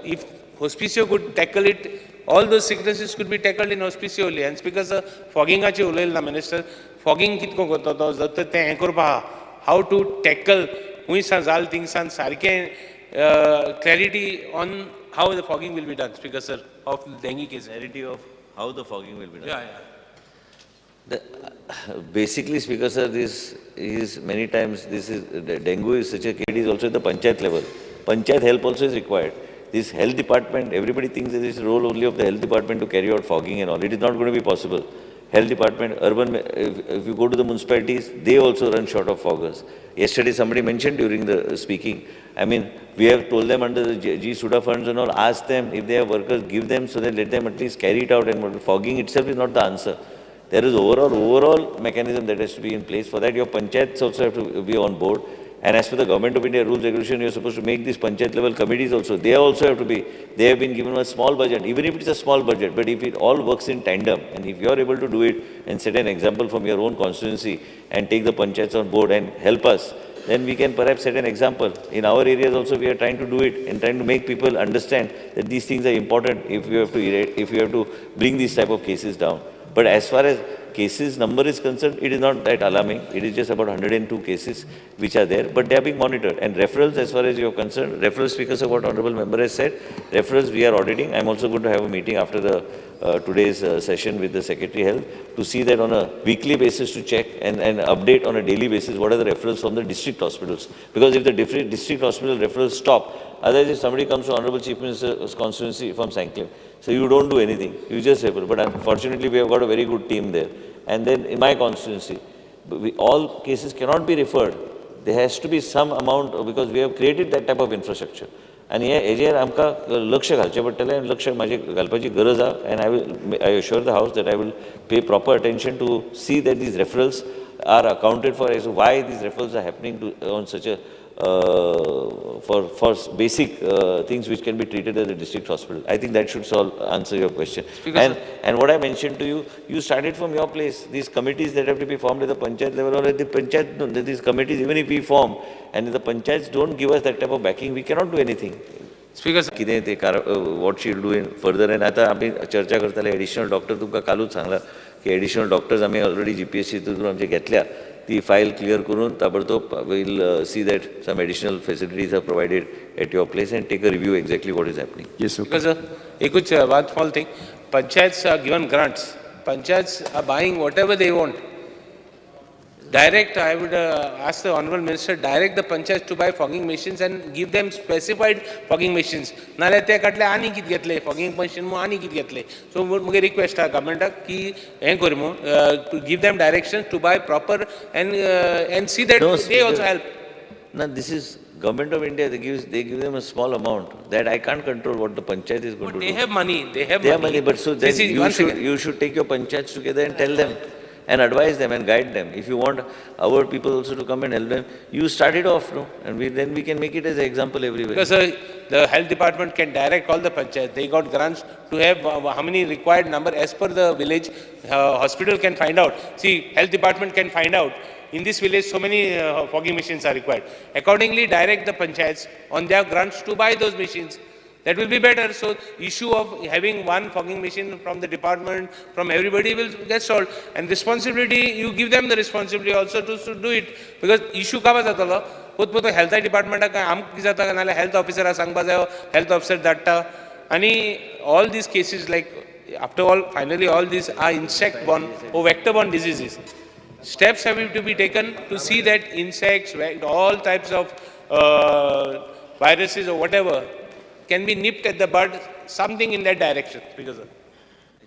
if hospicio could tackle it, all those sicknesses could be tackled in hospicio only. And because fogging achi ulayil na minister, fogging kitko koto to zatte te enkorpa how to tackle huisan zal thingsan sarke clarity on how the fogging will be done. Speaker sir, of dengue case. Clarity of how the fogging will be done. Yeah. Basically, Speaker sir, this is many times, dengue is such a case, it is also at the panchayat level. Panchayat help also is required. This health department, everybody thinks that it is the role only of the health department to carry out fogging and all. It is not going to be possible. Health department, urban, if you go to the municipalities, they also run short of foggers. Yesterday somebody mentioned during the speaking, I mean, we have told them under the G Suda funds and all, ask them if they have workers, give them so that let them at least carry it out, and fogging itself is not the answer. There is overall mechanism that has to be in place. For that, your panchayats also have to be on board. And as per the Government of India rules regulation, you are supposed to make these panchayat level committees also. They also have to be, they have been given a small budget, even if it is a small budget, but if it all works in tandem, and if you are able to do it and set an example from your own constituency and take the panchayats on board and help us, then we can perhaps set an example. In our areas also we are trying to do it and trying to make people understand that these things are important if you have to bring these type of cases down. But as far as cases number is concerned, it is not that alarming. It is just about 102 cases which are there, but they are being monitored. And referrals, as far as you are concerned, referrals, because of what Honorable Member has said, referrals we are auditing. I am also going to have a meeting after the today's session with the Secretary Health to see that on a weekly basis to check and update on a daily basis what are the referrals from the district hospitals. Because if the district hospital referrals stop, otherwise if somebody comes to Honorable Chief Minister's constituency from Sanclair, so you don't do anything, you just refer. But unfortunately, we have got a very good team there. And then in my constituency, all cases cannot be referred. There has to be some amount, because we have created that type of infrastructure. And हेजेर आमकां लक्ष घालचें पडटलें आनी लक्ष म्हाजी घालपाची गरज आहा. And I assure the House that I will pay proper attention to see that these referrals are accounted for, as to why these referrals are happening on such a for basic things which can be treated at the district hospital. I think that should answer your question. And what I mentioned to you, you started from your place. These committees that have to be formed at the panchayat level or at the panchayat, these committees, even if we form, and if the panchayats don't give us that type of backing, we cannot do anything. Speaker, what she will do in further. And आता आम्ही चर्चा करताले additional doctor तुमका कालूच सांगला की additional doctors आम्ही already GPSC through आमचे घेतल्या. The file clear करून ताबडतोब we'll see that some additional facilities are provided at your place and take a review exactly what is happening. Yes, sir. Because one small thing, panchayats are given grants. Panchayats are buying whatever they want. Direct, I would ask the Honorable Minister, direct the panchayats to buy fogging machines and give them specified fogging machines. नाले ते कटले आनी कित घेतले fogging machine मो आनी कित घेतले. So मुगे request है government की हैं करी मो to give them directions to buy proper and see that they also help. Now this is Government of India. They give them a small amount that I can't control what the panchayat is going to do. They have money. They have money. But so then you should take your panchayats together and tell them and advise them and guide them. If you want our people also to come and help them, you start it off, no? And then we can make it as an example everywhere. Because the health department can direct all the panchayats. They got grants to have how many required number as per the village. Hospital can find out. See, health department can find out in this village so many fogging machines are required. Accordingly, direct the panchayats on their grants to buy those machines. That will be better. So issue of having one fogging machine from the department, from everybody will get solved. And responsibility, you give them the responsibility also to do it. Because issue kava jatalo, पोत health डिपार्टमेंटा काय आम कितें जाता काय नाल्यार health ऑफिसराक सांगपा जाय health officer धाडटा आनी all these cases like after all finally all these are insect borne or vector borne diseases. Steps have to be taken to see that insects, all types of viruses or whatever can be nipped at the bud, something in that direction. Because I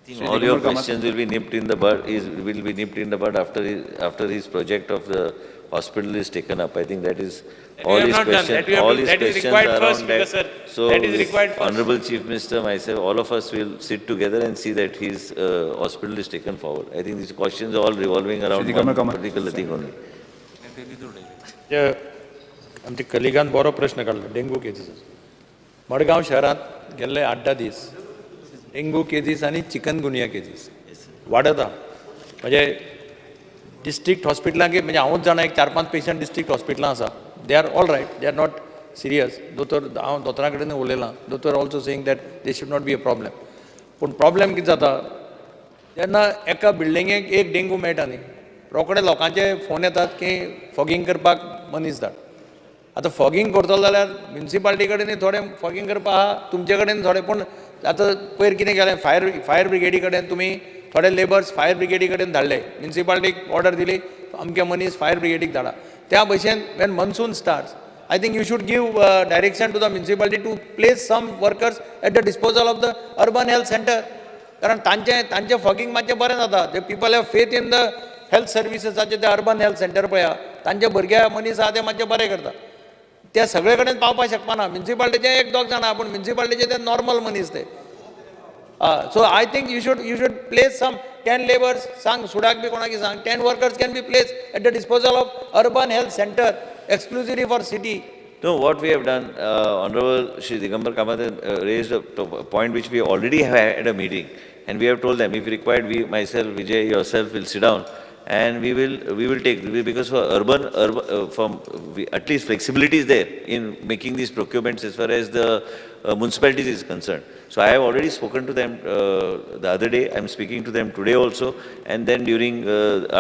think all your questions will be nipped in the bud. Will be nipped in the bud after his project of the hospital is taken up. I think that is all his questions. All his questions are around that. So, that is required first. Honorable Chief Minister, myself, all of us will sit together and see that his hospital is taken forward. I think these questions are all revolving around one particular thing only. आमच्या कलिगान बरो प्रश्न काडलो dengue cases Madgaon शहरांत गेल्ले 8-10 दीस dengue cases आनी chikungunya cases वाडता म्हणजे district हॉस्पिटलांक म्हणजे हांवूच जाणा एक 4-5 पेशंट डिस्ट्रिक्ट हॉस्पिटलां आसा they are all right they are not serious दोतोर हांव दोतोरा कडेन उलयलां दोतोर also saying that they should not be a problem पूण प्रॉब्लेम कितें जाता जेन्ना एका बिल्डिंगेक एक डेंगू मेळटा न्ही रोखडे लोकांचे फोन येतात की फॉगिंग करपाक मनीस धाड आतां फॉगिंग करतलो जाल्यार म्युन्सिपाल्टी कडेन थोडें फॉगिंग करपा आहा तुमचे कडेन थोडें पूण आतां पयर कितें केलें फायर ब्रिगेडी कडेन तुमी थोडे लेबर्स फायर ब्रिगेडी कडेन धाडले म्युन्सिपाल्टीक ऑर्डर दिली अमके मनीस फायर ब्रिगेडीक धाडा त्या भशेन when monsoon starts I think you should give direction to the municipality to place some workers at the disposal of the urban health centre कारण तांचें फॉगिंग मातशें बरें जाता जे people have faith in the health सर्विसेसाचे ते urban health centre पळया तांचे भुरगे मनीस आहा ते मातशें बरें करता ते सगळे कडेन पावपाक शकपा ना म्युन्सिपाल्टीचे 1-2 जाणा पूण म्युन्सिपाल्टीचे ते नॉर्मल मनीस ते so I think you should place some 10 labours सांग सुडाक बी कोणाक सांग 10 workers can be place at the disposal of urban health centre exclusively for city. No, what we have done, Honorable Shri Digambar Kamath raised a point which we already have had a meeting, and we have told them if required, we, myself, Vijay, yourself will sit down, and we will take, because for urban at least flexibility is there in making these procurements as far as the municipalities is concerned. So I have already spoken to them the other day. I am speaking to them today also, and then during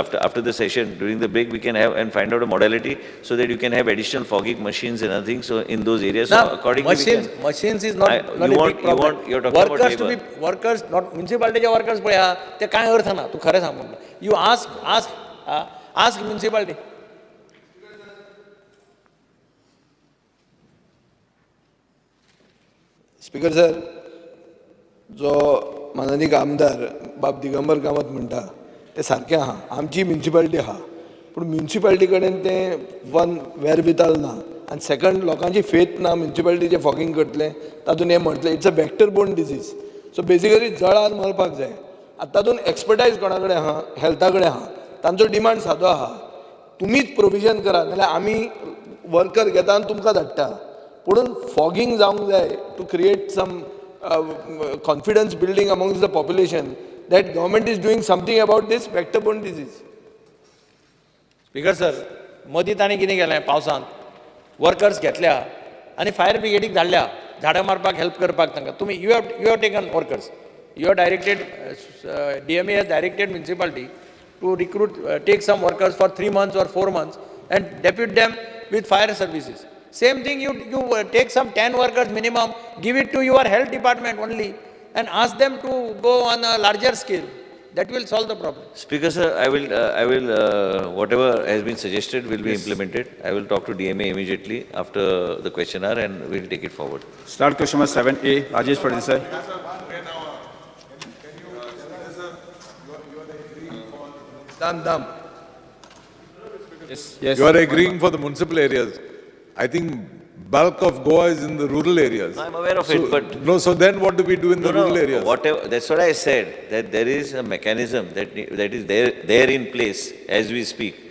after the session, during the break, we can have and find out a modality so that you can have additional fogging machines and other things. So in those areas, now, so accordingly, machines is not a big problem. You're talking workers about labor. Workers, not municipality workers. पळया ते काय अर्थ ना तू खरें सांग म्हणटा. You ask municipality. Speaker sir जो माननीय आमदार बाब दिगंबर कामत म्हणटा ते सारकें आहा आमची म्युन्सिपाल्टी आहा पूण म्युन्सिपाल्टी कडेन तें वन वेरविताल ना आनी सेकंड लोकांची फेथ ना म्युन्सिपाल्टीचें फॉगिंग करतलें तातूंत हें म्हटलें it's a vector borne disease so basically जळान मरपाक जाय आतां तातूंत एक्सपर्टायज कोणा कडेन आहा हेल्था कडेन आहा तांचो डिमांड सादो आहा तुमीच प्रोविजन करा नाल्यार आमी वर्कर घेता आनी तुमकां धाडटा पुणून फॉगिंग जावंक जाय to create some confidence building amongst the population that government is doing something about this vector-borne disease. Speaker sir मदीं ताणें कितें केलें पावसांत वर्कर्स घेतल्या आनी फायर ब्रिगेडीक धाडल्या झाडां मारपाक हेल्प करपाक तांकां तुमी you have taken workers you have directed DMA has directed municipality to recruit take some workers for 3 months or 4 months and depute them with fire services. Same thing, you take some 10 workers minimum, give it to your health department only and ask them to go on a larger scale. That will solve the problem. Speaker sir, I will whatever has been suggested will be implemented. I will talk to DMA immediately after the question hour and we will take it forward. Start question number 7A, Rajesh Padhi sir. Dam. Yes. You are agreeing for the municipal areas. I think bulk of Goa is in the rural areas. I'm aware of it, but no. So then, what do we do in the rural areas? Whatever. That's what I said. That there is a mechanism that is there in place as we speak,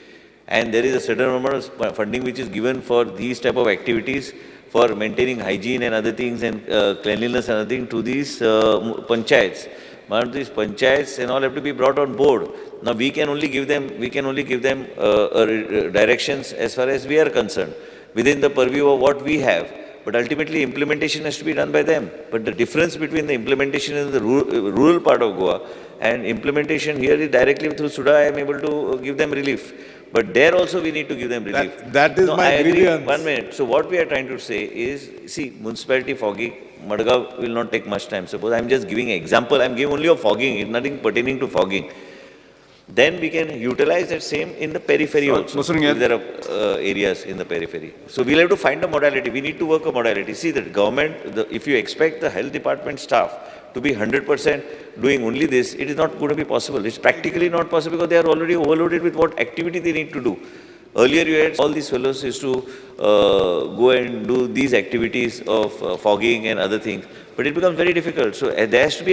and there is a certain amount of funding which is given for these type of activities for maintaining hygiene and other things and cleanliness and other things to these panchayats. These panchayats and all have to be brought on board. Now we can only give them directions as far as we are concerned, within the purview of what we have. But ultimately, implementation has to be done by them. But the difference between the implementation in the rural part of Goa and implementation here is directly through SUDA, I am able to give them relief. But there also we need to give them relief. That is my I agree. grievance. 1 minute. So what we are trying to say is, see, municipality fogging, Madgaon will not take much time. Suppose I am just giving an example. I am giving only of fogging, it's nothing pertaining to fogging. Then we can utilize that same in the periphery also. If there are areas in the periphery. So we'll have to find a modality. We need to work a modality. See, that government, if you expect the health department staff to be 100% doing only this, it is not going to be possible. It's practically not possible because they are already overloaded with what activity they need to do. Earlier you had all these fellows used to go and do these activities of fogging and other things, but it becomes very difficult. So there has to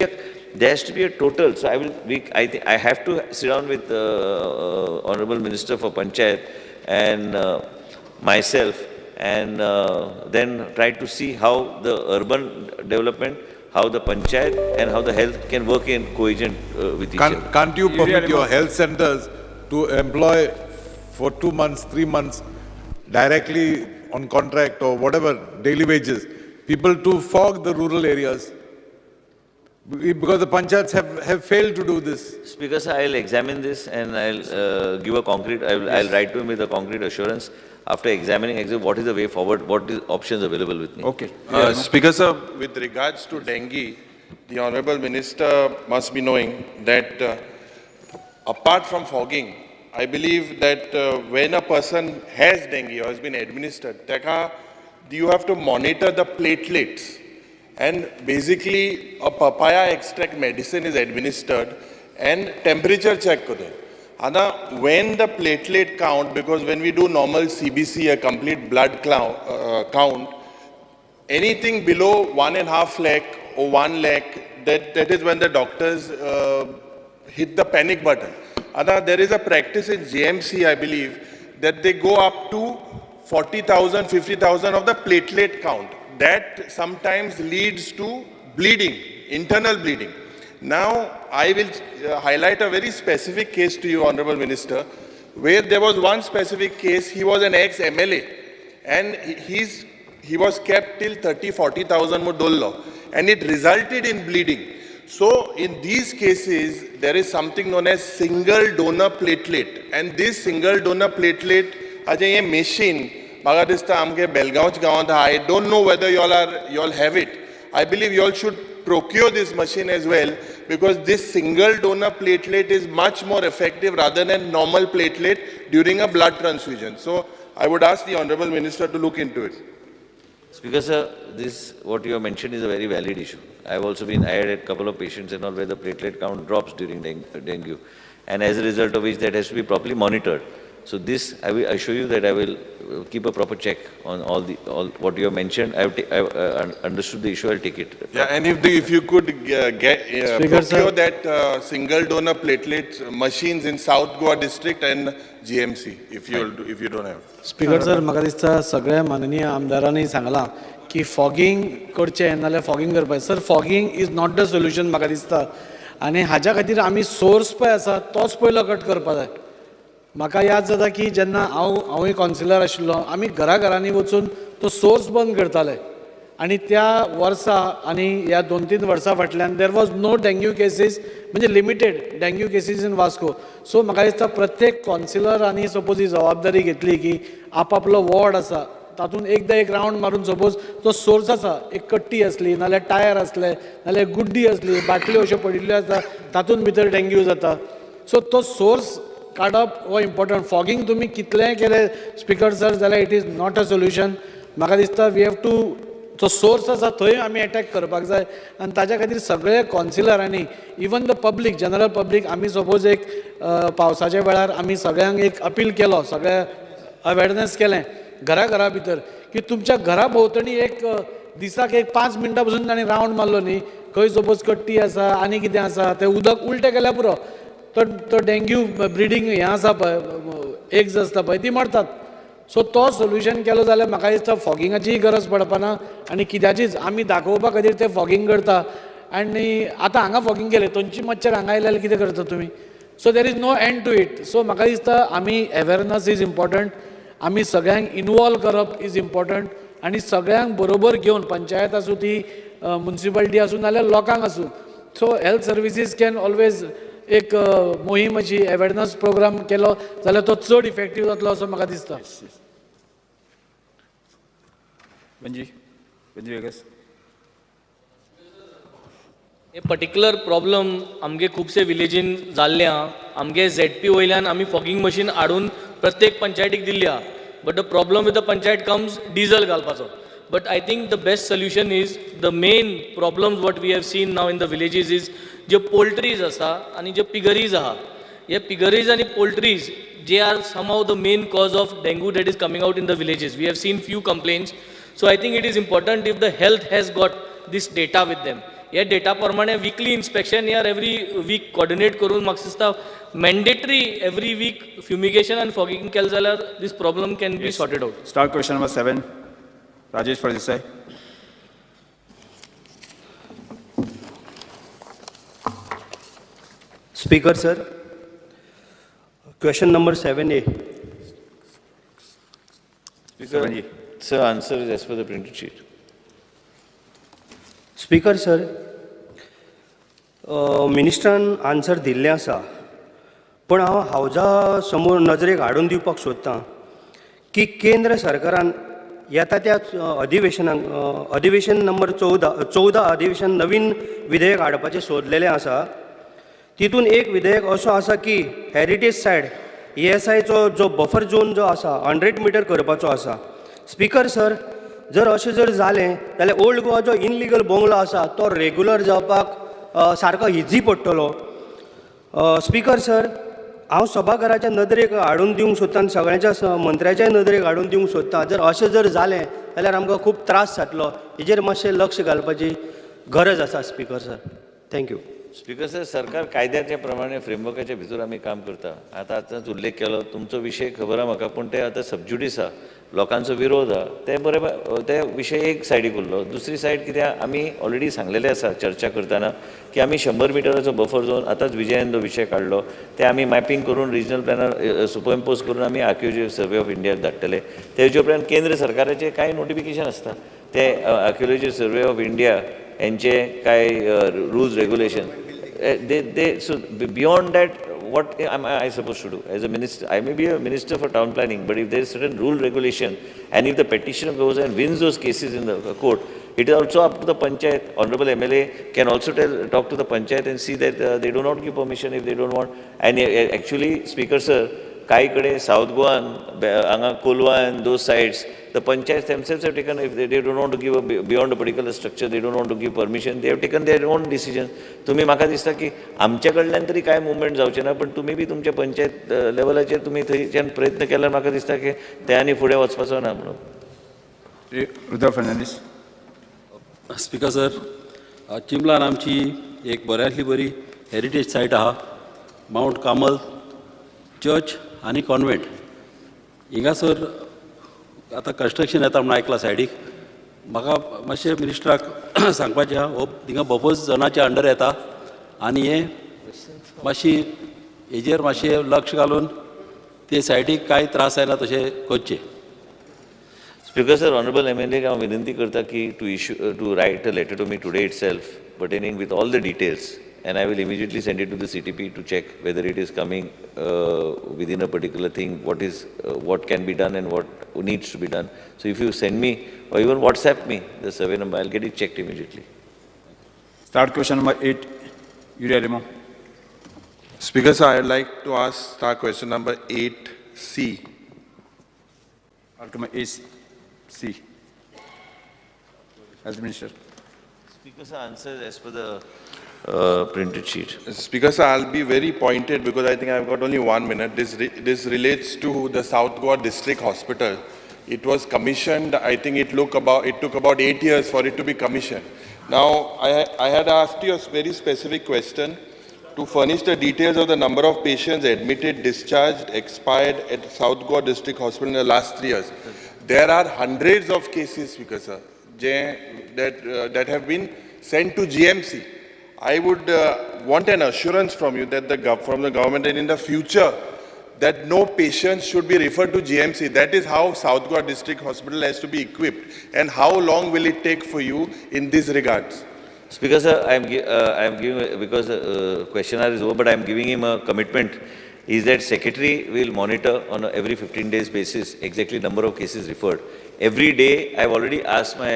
be a total. So I have to sit down with Honorable Minister for Panchayat and myself, and then try to see how the urban development, how the Panchayat and how the health can work in cohesion with each other. Can't you permit your health centers to employ for 2 months, 3 months, directly on contract or whatever, daily wages, people to fog the rural areas? Because the panchayats have failed to do this. Speaker, sir, I'll examine this and I'll give a concrete, I'll write to him with a concrete assurance after examining exactly what is the way forward, what is options available with me. Okay. Speaker, sir, with regards to dengue, the Honorable Minister must be knowing that apart from fogging, I believe that when a person has dengue or has been administered, you have to monitor the platelets. And basically, a papaya extract medicine is administered and temperature check kode. And when the platelet count, because when we do normal CBC, a complete blood count, anything below 1.5 lakh or 1 lakh, that is when the doctors hit the panic button. And there is a practice in JMC, I believe, that they go up to 40,000, 50,000 of the platelet count. That sometimes leads to bleeding, internal bleeding. Now, I will highlight a very specific case to you, Honorable Minister, where there was one specific case. He was an ex-MLA, and he was kept till 30,000-40,000 modullo, and it resulted in bleeding. So, in these cases, there is something known as single donor platelet, and this single donor platelet, a machine, I don't know whether you all have it. I believe you all should procure this machine as well, because this single donor platelet is much more effective rather than normal platelet during a blood transfusion. So I would ask the Honorable Minister to look into it. Speaker, sir, this, what you have mentioned is a very valid issue. I have also I had a couple of patients and all where the platelet count drops during dengue. And as a result of which that has to be properly monitored. So this, I will assure you that I will keep a proper check on all what you have mentioned. I have understood the issue. I'll take it. Yeah, and if you could procure that single donor platelet machines in South Goa district and GMC, if you don't have. Speaker sir, म्हाका दिसता सगळ्या माननीय आमदारांनी सांगलां की fogging करचें नाल्यार fogging करपाचें. Sir, fogging is not the solution म्हाका दिसता, आनी हाज्या खातीर आमी सोर्स पळय आसा तोच पयलो कट करपा जाय. म्हाका याद जाता की जेन्ना हांवूय कावन्सिलर आशिल्लो, आमी घराघरांनी वचून तो सोर्स बंद करताले, आनी त्या वर्सा आनी ह्या 2-3 वर्सां फाटल्यान there was no dengue cases, म्हणजे limited dengue cases in Vasco. So म्हाका दिसता प्रत्येक कावन्सिलरांनी सपोज ही जबाबदारी घेतली की आपापलो वॉर्ड आसा तातूंत एकदां एक रावंड मारून सपोज तो सोर्स आसा, एक कट्टी आसली नाल्यार टायर आसले नाल्यार गुड्डी आसली, बाटल्यो अश्यो पडिल्ल्यो आसा तातूंत भितर डेंग्यू जाता. सो तो सोर्स काडप हो इम्पॉर्टंट. फॉगिंग तुमी कितलेंय केलें स्पिकर सर जाल्यार it is not a solution. म्हाका दिसता वी हॅव टू, तो सोर्स आसा थंय आमी अटॅक करपाक जाय, आनी ताच्या खातीर सगळे कावन्सिलरांनी, even the public, general public, आमी सपोज एक पावसाच्या वेळार आमी सगळ्यांक एक अपील केलो, सगळ्या अवेरनेस केलें घरा भितर की तुमच्या घरा भोंवतणी एक दिसाक एक 5 मिनटां पसून ताणें रावंड मारलो न्ही, खंय सपोज कट्टी आसा आनी कितें आसा तें उदक उलटें केल्यार पुरो, तो डेंग्यू ब्रिडींग हें आसा पळय, एग्स आसता पळय ती मरतात. सो तो सोल्युशन केलो जाल्यार म्हाका दिसता फॉगिंगाचीय गरज पडपाना, आनी कित्याचीच आमी दाखोवपा खातीर ते फॉगिंग करता. आनी आतां हांगा फॉगिंग केलें, थंयची मच्छर हांगा आयले जाल्यार कितें करता तुमी? So there is no end to it. सो म्हाका दिसता आमी अवेरनस इज इम्पॉर्टंट, आमी सगळ्यांक इनवॉल्व करप इज इम्पॉर्टंट आनी सगळ्यांक बरोबर घेवन पंचायत आसूं ती म्युन्सिपालिटी आसूं नाल्यार लोकांक आसूं. सो हेल्थ सर्विसीस कॅन ऑलवेज एक मोहीम अशी अवेरनस प्रोग्राम केलो जाल्यार तो चड इफेक्टीव जातलो असो म्हाका दिसता. Benji Vegas. हे पर्टिक्युलर प्रॉब्लम आमगे खुबशे विलेजीन जाल्ले आहा. आमगे ZP वयल्यान आमी फॉगिंग मशीन हाडून प्रत्येक पंचायतीक दिल्ली आहा. But the problem with the panchayat comes diesel घालपाचो. But I think the best solution is the main problems what we have seen now in the villages is जे पोल्ट्रीज आसा आनी जे पिगरीज आहा. हे पिगरीज आनी पोल्ट्रीज जे are somehow the main cause of dengue that is coming out in the villages. We have seen few complaints. So I think it is important if the health has got this data with them. ह्या data प्रमाणे weekly inspection या every week coordinate करून म्हाका दिसता mandatory every week fumigation आनी fogging केलें जाल्यार this problem can be sorted out. Start question number 7. Rajesh Fardesai. Speaker sir, question number 7A. Speaker, sir, answer is as per the printed sheet. Speaker sir, मिनिस्टरान answer दिल्लें आसा, पण हांव हावजा समोर नजरेक हाडून दिवपाक सोदतां की केंद्र सरकारान येता त्या अधिवेशन नंबर 14 अधिवेशन नवीन विधेयक हाडपाचें सोदलेलें आसा. तितून एक विधेयक असो आसा की हेरिटेज सायड ESIचो जो बफर झोन जो आसा 100 मिटर करपाचो आसा. स्पीकर सर, जर अशें जर जालें जाल्यार ओल्ड गोवा जो इनलिगल बंगलो आसा तो रेग्युलर जावपाक सारको इजी पडटलो. स्पीकर सर, हांव सभाघराच्या नदरेक हाडून दिवंक सोदतां आनी सगळ्यांच्या मंत्र्याच्या नदरेक हाडून दिवंक सोदतां. जर अशें जर जालें जाल्यार आमकां खूब त्रास जातलो. हेजेर मातशें लक्ष घालपाची गरज आसा speaker sir. Thank you. Speaker sir, सरकार कायद्याच्या प्रमाणे फ्रेमवर्काच्या भितर आमी काम करता. आतांच उल्लेख केलो तुमचो विशय खबर आहा म्हाका, पूण ते आतां सबज्युडीस आहा, लोकांचो विरोध आहा. ते विशय एक सायडीक उरलो. दुसरी सायड कित्याक आमी ऑलरेडी सांगलेलें आसा चर्चा करतना की आमी 100 मिटराचो बफर झोन आतांच विजयान जो विशय काडलो ते आमी मॅपींग करून रिजनल प्लॅनार सुपरइम्पोज करून आमी आर्किओलॉजी सर्वे ऑफ इंडियाक धाडटले. तेजे उपरांत केंद्र सरकाराचे कांय नोटिफिकेशन आसता. ते आर्किओलॉजी सर्वे ऑफ इंडिया यांचे कांय rules regulation so beyond that, what am I supposed to do as a minister? I may be a minister for town planning, but if there is certain rule regulation and if the petitioner goes and wins those cases in the court, it is also up to the panchayat. Honorable MLA can also talk to the panchayat and see that they do not give permission if they don't want. And actually, Speaker sir, kai kade South Goa, anga Kolwa and those sides, the panchayats themselves have taken, if they don't want to give beyond a particular structure, they don't want to give permission, they have taken their own decisions. तुम्ही म्हाका दिसता की आमच्या कडल्यान तरी काय movement जावचें ना, पण तुम्ही बी तुमच्या पंचायत लेवलाचेर तुम्ही थंयच्यान प्रयत्न केल्यार म्हाका दिसता की ते आनी फुडें वचपाचो ना म्हणून. रुद्र फर्नांडीस. स्पीकर सर, चिंबलान आमची एक बऱ्यांतली बरी हेरिटेज सायट आहा, माउंट कामल चर्च आनी कॉन्वेंट. हिंगा सर आतां कन्स्ट्रक्शन येता म्हणून आयकलां सायडीक. म्हाका मातशें मिनिस्टराक सांगपाचें आहा, हो थिंगा बफर झोनाच्या अंडर येता आनी हे मातशी हेजेर मातशें लक्ष घालून ते सायडीक कांय त्रास जायना तशें करचें. Speaker sir, honorable MLA, हांव विनंती करता की to write a letter to me today itself pertaining with all the details, and I will immediately send it to the CTP to check whether it is coming within a particular thing, what can be done and what needs to be done. So if you send me or even WhatsApp me the survey number, I'll get it checked immediately. Start question number 8. Uriah Remo. Speaker sir, I'd like to ask start question number 8C. Start number 8C. As the Minister. Speaker sir, answer as per the printed sheet. Speaker sir, I'll be very pointed because I think I've got only 1 minute. This relates to the South Goa District Hospital. It was commissioned, I think it took about 8 years for it to be commissioned. Now, I had asked you a very specific question to furnish the details of the number of patients admitted, discharged, expired at South Goa District Hospital in the last 3 years. There are hundreds of cases, Speaker sir, that have been sent to GMC. I would want an assurance from you that from the government that in the future, that no patients should be referred to GMC. That is how South Goa District Hospital has to be equipped. And how long will it take for you in these regards? Speaker sir, I am giving, because questionnaire is over, but I am giving him a commitment, is that secretary will monitor on a every 15 days basis exactly number of cases referred. Every day, I have already asked my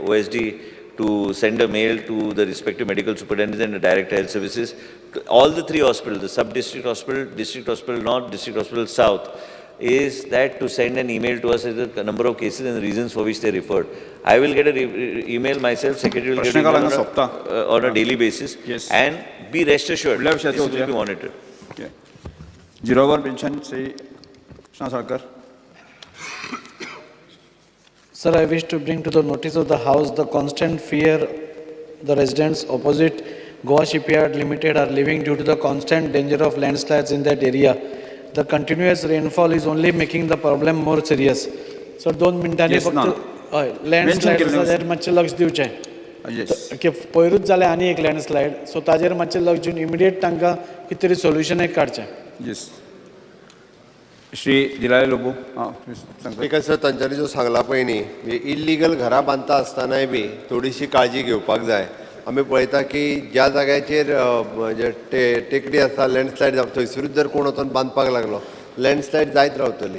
OSD to send a mail to the respective medical superintendents and the director health services, to all the three hospitals, the sub-district hospital, district hospital north, district hospital south, is that to send an email to us as the number of cases and the reasons for which they referred. I will get an email myself, secretary will get an email on a daily basis, Yes. and be rest assured, this will be monitored. Okay. 0 pension, say, Krishna Sarkar. Sir, I wish to bring to the notice of the House the constant fear the residents opposite Goa Shipyard Limited are living due to the constant danger of landslides in that area. The continuous rainfall is only making the problem more serious. So, 2 minutani फक्त landslide ताजेर मातशें लक्ष दिवचें की पयरूच जालें आनी एक landslide सो ताजेर मातशें लक्ष दिवन इमिडिएट तांकां कितें तरी सोल्युशन एक काडचें. Yes Shri जिलाले Lobo speaker sir तांच्यांनी जो सांगला पळय न्ही इल्लिगल घरां बांदता आसतनाय बी थोडीशी काळजी घेवपाक जाय. आमी पळयता की ज्या जाग्याचेर टेकडी आसा लँडस्लायड जाता थंयसरूच जर कोण वचून बांदपाक लागलो लँडस्लायड जायत रावतली.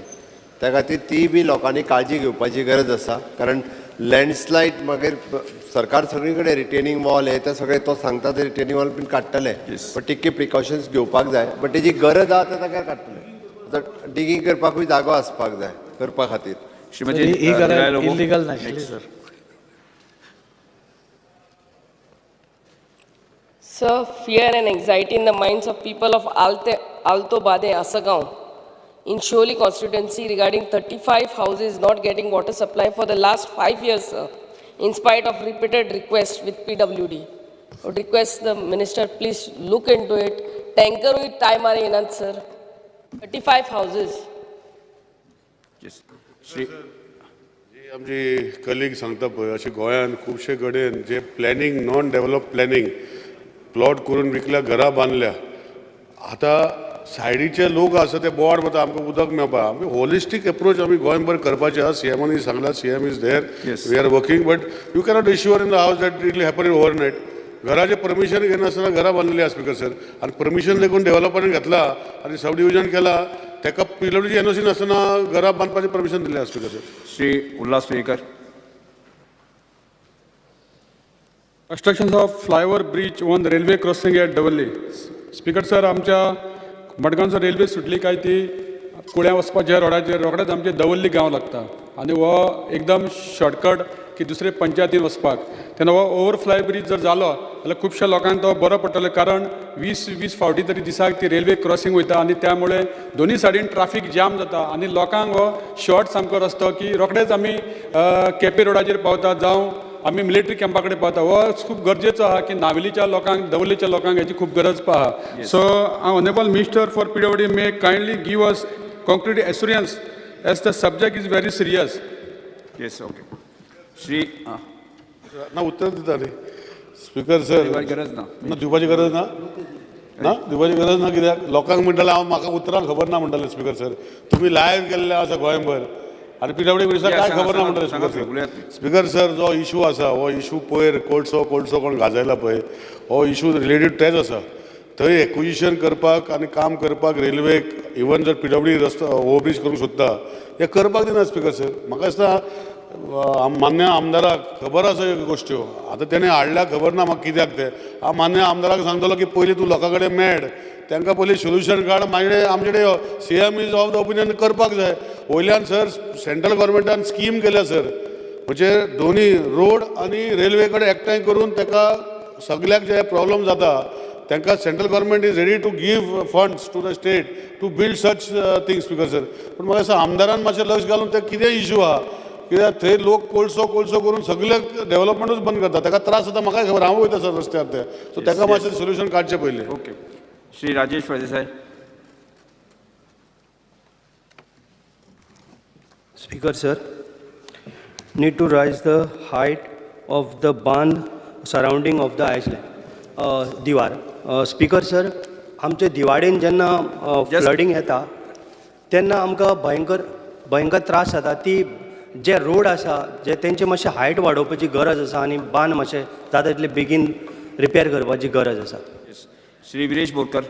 त्या खातीर ती बी लोकांनी काळजी घेवपाची गरज आसा कारण लँडस्लायड मागीर सरकार सगळी कडेन रिटेनिंग वॉल हे ते सगळे तो सांगता ते रिटेनिंग वॉल बीन काडटले बट तितके प्रिकॉशन्स घेवपाक जाय. बट तेजी गरज आहा ते जाग्यार काडटले. डिगींग करपाकूय जागो आसपाक जाय करपा खातीर. श्रीमती इल्लिगल नाशिल्ली sir. Sir, fear and anxiety in the minds of people of Alto Bade, Asagaon, in Sholi constituency regarding 35 houses not getting water supply for the last 5 years, sir, in spite of repeated requests with PWD. I would request the minister, please look into it. Tanker with time are enough, sir. 35 houses. Yes. आमची colleague सांगता पळय अशें गोंयान खुबशे कडेन जे planning non develop planning plot करून विकल्या घरां बांदल्या. आतां सायडीचे लोक आसा ते बोवाड वता आमकां उदक मेळपा. आमी होलिस्टीक एप्रोच आमी गोंयभर करपाचें आहा. सीएमानी सांगला CM is there we are working but you cannot ensure in the house that it will happen in overnight. घराचे परमिशन घेनासतना घरां बांदलेली आहा स्पीकर सर आनी परमिशन देखून डेव्हलपरान घेतला आनी सब डिव्हिजन केला ताका PWD NOC नासतना घरां बांदपाचें परमिशन दिलें आहा speaker sir. Shri Ulhas Peikar. Constructions of flyover bridge on the railway crossing at Davalli. Speaker sir, आमच्या मडगांवचो रेल्वे सुटली काय ती कुळ्या वचपाच्या रोडाचेर रोखडेच आमचे दवल्ली गांव लागता आनी हो एकदम शॉर्टकट की दुसरे पंचायतीन वचपाक. तेन्ना हो ओवरफ्लाय ब्रीज जर जालो जाल्यार खुबश्या लोकांक तो बरो पडटलो कारण 20 फावटी तरी दिसाक ती रेल्वे क्रॉसिंग वयता आनी त्यामुळे दोन्ही सायडीन ट्राफीक जाम जाता आनी लोकांक हो शॉर्ट सामको रस्तो की रोखडेच आमी केपे रोडाचेर पावता जावं आमी मिलिटरी कॅम्पा कडेन पावता. हो खूब गरजेचो आहा की नावेलीच्या लोकांक दवल्लीच्या लोकांक हेची खूब गरज आहा. So honourable minister for PWD may kindly give us concrete assurance as the subject is very serious. Yes okay. Shri ना उत्तर दिता न्ही स्पीकर सर. गरज ना दिवपाची गरज ना ना दिवपाची गरज ना कित्याक लोकांक म्हणटाले हांव म्हाका उतरांक खबर ना म्हणटाले स्पीकर सर. तुमी लायव्ह केल्ले आसा गोंयभर आनी PWD मिनिस्टर काय खबर ना म्हणटाले स्पीकर सर. स्पीकर सर जो इशू आसा हो इशू पयर कोळसो कोण गाजयला पळय हो इशू रिलेटेड तेच आसा. थंय एक्विजिशन करपाक आनी काम करपाक रेल्वेक इवन जर PWD रस्तो ओव्हरब्रीज करूंक सोदता हे करपाक दिना स्पीकर सर. म्हाका दिसता मान्य आमदाराक खबर आसा ह्यो गोश्ट्यो. आतां तेणें हाडल्या खबर ना म्हाका कित्याक ते. हांव मान्य आमदाराक सांगतलो की पयलीं तूं लोकां कडेन मेळ तांकां पयलीं सोल्युशन काड मागीर आमचे कडेन CM is of the opinion करपाक जाय. वयल्यान सर सेंट्रल गव्हर्मेंटान स्कीम केल्या सर म्हणजे दोन्ही रोड आनी रेल्वे कडेन एकठांय करून ताका सगळ्याक जे प्रॉब्लम जाता तांकां central government is ready to give funds to the state to build such things speaker sir. पूण म्हाका दिसता आमदारान मातशें लक्ष घालून ते कितें इशू आहा कित्याक थंय लोक कोळसो करून सगळे डेव्हलपमेंटूच बंद करता. ताका त्रास जाता म्हाकाय खबर हांव वयता सर रस्त्यार ते. सो ताका मातशें सोल्युशन काडचें पयलें. Okay. Shri Rajesh Phaldesai. Speaker sir, need to raise the height of the band surrounding of the island. दिवार स्पीकर सर, आमचे दिवाडेन जेन्ना फ्लडींग येता तेन्ना आमकां भयंकर त्रास जाता. ती जे रोड आसा जे तेंचे मातशें हायट वाडोवपाची गरज आसा आनी बांद मातशें जाता तितले बेगीन रिपेर करपाची गरज आसा. Shri Viresh Borkar.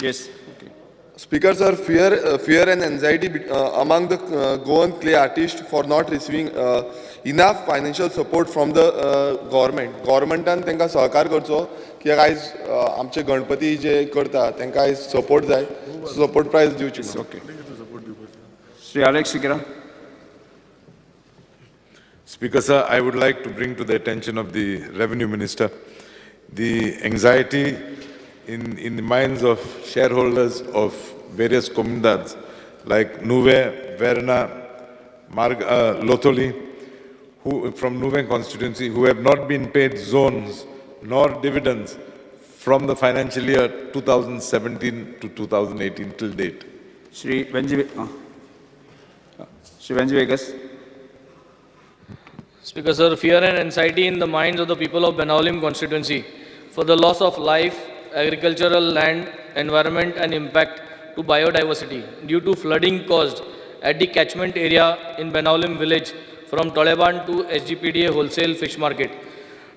Yes. Okay. Speaker, sir, fear and anxiety among the Goan clay artists for not receiving enough financial support from the government. Governmentan तांकां सहकार करचो कित्याक आयज आमचे गणपती जे करता तांकां आयज सपोर्ट जाय, सपोर्ट प्रायज दिवची. Okay. Sri Alex Sikira. Speaker, sir, I would like to bring to the attention of the Revenue Minister the anxiety in the minds of shareholders of various comunidades like Nuve, Verna, Lotholi, who from Nuve constituency, who have not been paid zones nor dividends from the financial year 2017 to 2018 till date. Sri Vegas. Speaker, sir, fear and anxiety in the minds of the people of Benaulim constituency for the loss of life, agricultural land, environment and impact to biodiversity due to flooding caused at the catchment area in Benaulim village from Toleban to SGPDA wholesale fish market.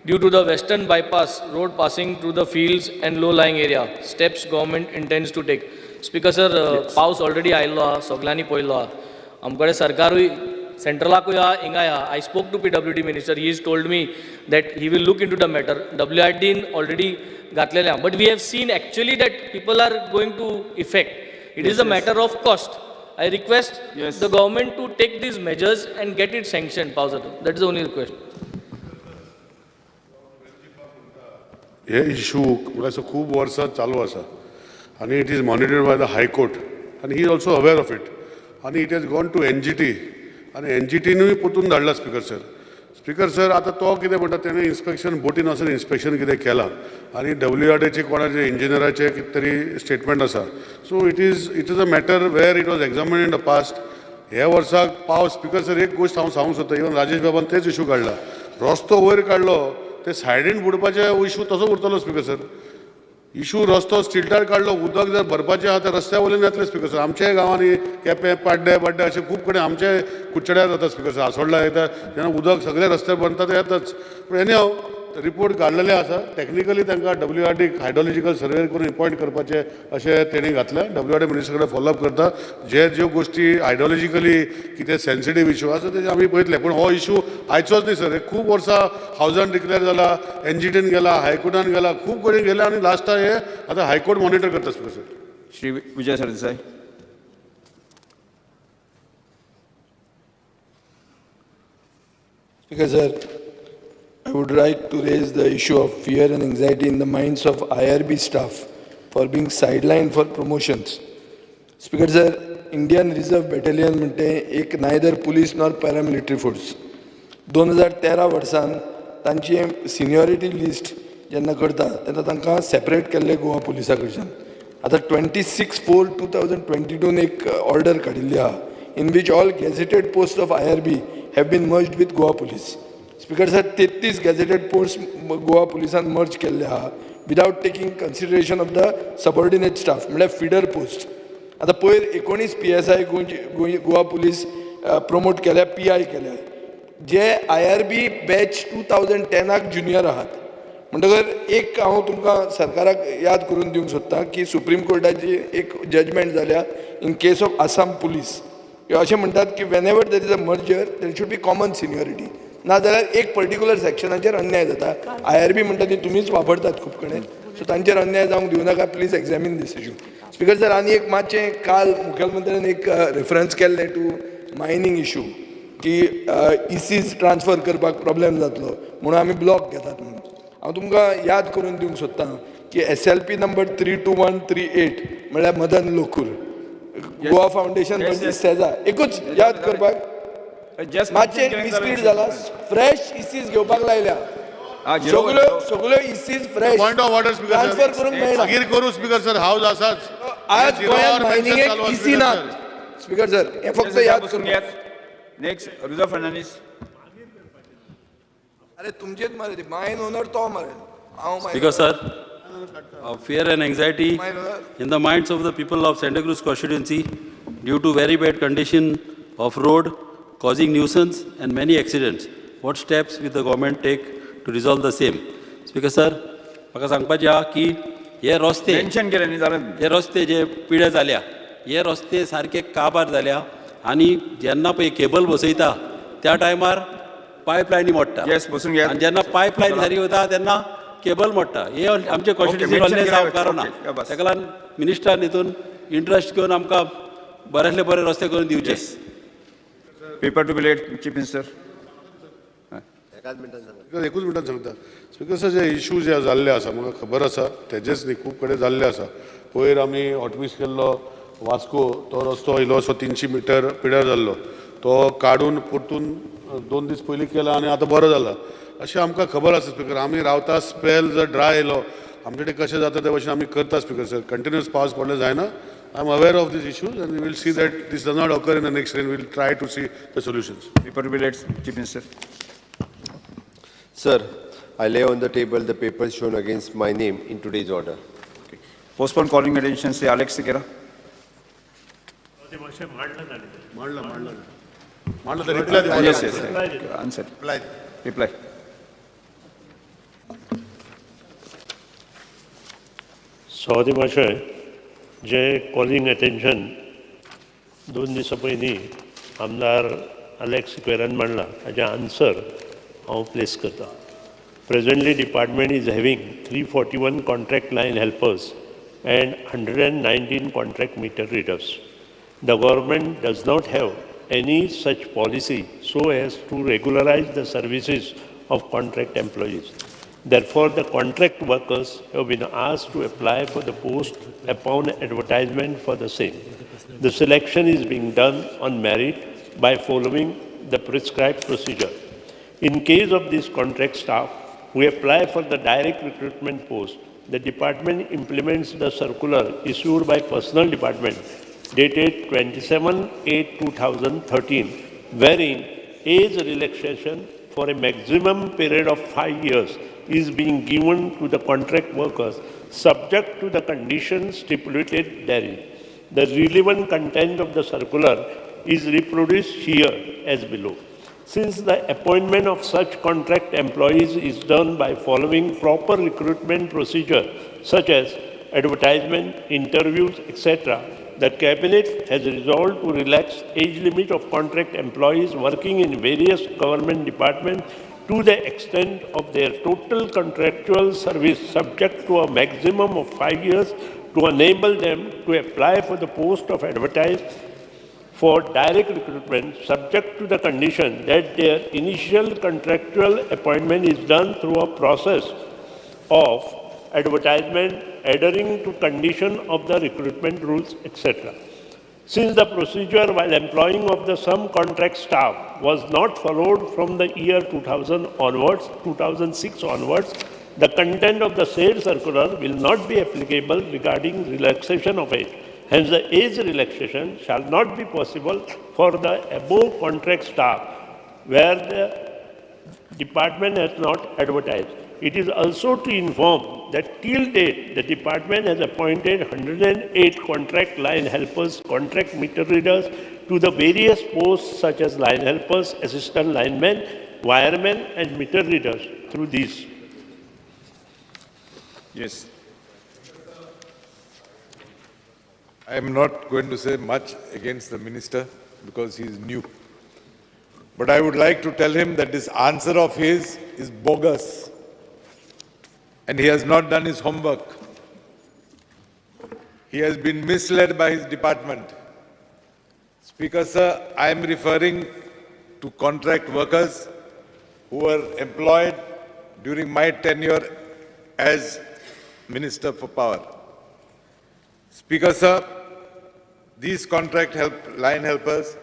Due to the western bypass road passing through the fields and low-lying area, steps government intends to take. Speaker, sir, पावस already आयलो हा, सगळ्यांनी पळयलो हा. आमकडे सरकारूय सेंट्रलाकूय हा, हिंगा हा. I spoke to PWD minister. He has told me that he will look into the matter. WRD already घातलेले हा. But we have seen actually that people are going to effect. It is a matter of cost. I request the government to take these measures and get it sanctioned. That is the only request. हे issue असं खूप वर्सां चालू आसा आणि it is monitored by the high court आणि he is also aware of it आणि it has gone to NGT आणि NGTनूय पोतून धाडला स्पीकर सर आता तो कितें म्हणटा तेणें इन्स्पेक्शन बोटीन वचून इन्स्पेक्शन कितें केलां आणि WRDचे कोणाचे इंजिनियराचे कितें तरी स्टेटमेंट आसा. So it is a matter where it was examined in the past. ह्या वर्साक पावस स्पीकर सर एक गोष्ट हांव सांगूंक सोदता, इवन राजेश बाबान तेच इशू काडला. रस्तो वयर काडलो ते सायडीन बुडपाचे इशू तसो उरतलो स्पीकर सर. इशू रस्तो स्ट्रिटार काडलो, उदक जर भरपाचें आहा ते रस्त्या वयल्यान येतलें स्पीकर सर. आमच्याय गांवांनी केपें पाड्डे अशें खूब कडेन आमचे कुडचड्यार जाता स्पीकर सर. आसोळडा येता जेन्ना उदक सगळे रस्त्यार बनता ते येताच. पूण एनी हांव रिपोर्ट काडलेले आसा. टॅक्निकली तांकां WRD हायड्रोलॉजिकल सर्वे करून अपॉयंट करपाचे अशें तेणी घातलें. WRD मिनिस्टर कडेन फॉलोअप करता. ज्यो गोश्टी हायड्रोलॉजिकली कितें सेन्सिटीव इशू आसा तेजे आमी पळयतले. पूण हो इशू आयचोच न्ही सर. हे खूब वर्सां हावजान डिक्लेअर जाला, NGTन गेला, हायकोर्टान गेला, खूब कडेन गेला आनी लास्टाक हे आतां हायकोर्ट मॉनिटर करता speaker sir. Shri Vijay Sardesai. Speaker, sir, I would like to raise the issue of fear and anxiety in the minds of IRB staff for being sidelined for promotions. Speaker, sir, Indian Reserve Battalion म्हणते एक neither police nor paramilitary force. 2013 वर्सान तांची seniority list जेन्ना करता तेन्ना तांकां separate केल्ले गोवा पुलिसा कडच्यान. आतां 26/4/2022 एक ऑर्डर काडिल्ली आहा in which all gazetted posts of IRB have been merged with Goa Police. Speaker, sir, 33 gazetted posts Goa Policean merged केल्ले आहा without taking consideration of the subordinate staff, म्हळ्यार feeder post. आतां पयर 19 PSI गोवा पुलीस प्रमोट केल्या, PI केल्या. जे IRB batch 2010 junior आहात. म्हणटकर एक हांव तुमकां सरकाराक याद करून दिवंक सोदतां की सुप्रीम कोर्टाची एक जजमेंट जाल्या in case of Assam police. अशें म्हणटात की when ever there is a merger there should be common seniority. नाजाल्यार एक पर्टिक्युलर सेक्शनाचेर अन्याय जाता. IRB म्हणटा ती तुमीच वापरतात खूब कडेन. सो तांचेर अन्याय जावंक दिवं नाका. Please examine this issue. Speaker sir, आनी एक मातशें काल मुखेलमंत्र्यान एक रेफरन्स केल्लें टू मायनींग इशू की ECs ट्रान्सफर करपाक प्रॉब्लेम जातलो म्हणून आमी ब्लॉक घेतात म्हणून. हांव तुमकां याद करून दिवंक सोदतां की SLP नंबर 32138 म्हळ्यार मदन लोकूर गोवा फावंडेशन सेजा एकूच याद करपाक मातशें मिसलीड जाला. फ्रेश ECs घेवपाक लायल्या. सगळ्यो ECs fresh point of order speaker transfer करूंक मेळना. मागीर करू स्पीकर सर. हावज आसाच. आज Zero गोंयांत hour मायनिंगेक pension चालू इसी आसली नात सर. स्पीकर सर हे फक्त याद बसून करपाक. घेयात. नेक्स्ट रुजा फर्नांडीस. अरे तुमचेच मरे मायन ओनर तो मरे हांव Speaker sir, fear and anxiety मायन ओनर. in the minds of the people of Santa Cruz constituency due to very bad condition of road causing nuisance and many accidents. What steps will the government take to resolve the same? Speaker sir, म्हाका सांगपाचें आहा की हे रस्ते mention केले न्ही जाल्यार हे रस्ते जे पिळे जाल्या हे रस्ते सारके काबार जाल्या आनी जेन्ना पळय केबल बसयता त्या टायमार पायपलायनी मोडटा येस बसून घ्या. आनी जेन्ना पायपलायन सारकी वता तेन्ना केबल मोडटा हे आमचे कॉन्स्टिट्युन्सी mention व्हडलें केल्या उपकारो ना ओके, या बस. ताका लागून मिनिस्टरान हितून इंट्रस्ट घेवन आमकां बरेंतले बरे रस्ते करून दिवचे. Paper to be late chief minister. एकाच मिनटान सांगा. स्पीकर एकूच मिनटान सांगता. स्पीकर सर जे इश्यू जे जाल्ले आसा म्हाका खबर आसा तेजेच न्ही खूब कडेन जाल्ले आसा. पयर आमी हॉटमिक्स केल्लो वास्को तो रस्तो इल्लोसो 300 मिटर पिड्यार जाल्लो तो काडून परतून 2 दीस पयलीं केला आनी आतां बरो जाला अशें आमकां खबर आसा स्पीकर. आमी रावता स्पेल जर ड्राय येयलो आमचे कडेन कशें जाता ते भशेन आमी करता स्पीकर सर. कंटिन्युअस पावस पडले जायना. I am aware of these issues and we will see that this does not occur in the next rain. We will try to see the solutions. Paper to be late chief minister. Sir, I lay on the table the papers shown against my name in today's order. Postpone calling attention से Alex Nsekera. मांडलं तर reply द्या. Yes yes answer reply. सभापती महाशय जे calling attention 2 दिसां पयलीं आमदार Alex सिक्वेरान मांडला ताचें आन्सर हांव प्लेस करता. Presently, department is having 341 contract line helpers and 119 contract meter readers. The government does not have any such policy so as to regularize the services of contract employees. Therefore, the contract workers have been asked to apply for the post upon advertisement for the same. The selection is being done on merit by following the prescribed procedure. In case of this contract staff who apply for the direct recruitment post, the department implements the circular issued by Personnel Department dated 27/8/2013, wherein age relaxation for a maximum period of 5 years is being given to the contract workers subject to the conditions stipulated therein. The relevant content of the circular is reproduced here as below. Since the appointment of such contract employees is done by following proper recruitment procedure such as advertisement, interviews, etc., the Cabinet has resolved to relax age limit of contract employees working in various government departments to the extent of their total contractual service subject to a maximum of 5 years to enable them to apply for the post of advertised for direct recruitment subject to the condition that their initial contractual appointment is done through a process of advertisement adhering to condition of the recruitment rules, etc. Since the procedure while employing of the some contract staff was not followed from the year 2000 onwards, 2006 onwards, the content of the said circular will not be applicable regarding relaxation of age. Hence, the age relaxation shall not be possible for the above contract staff where the department has not advertised. It is also to inform that till date, the department has appointed 108 contract line helpers, contract meter readers to the various posts such as line helpers, assistant linemen, wiremen, and meter readers through these. Yes. I am not going to say much against the minister because he is new. But I would like to tell him that this answer of his is bogus and he has not done his homework. He has been misled by his department. Speaker, sir, I am referring to contract workers who were employed during my tenure as Minister for Power. Speaker, sir, these contract line helpers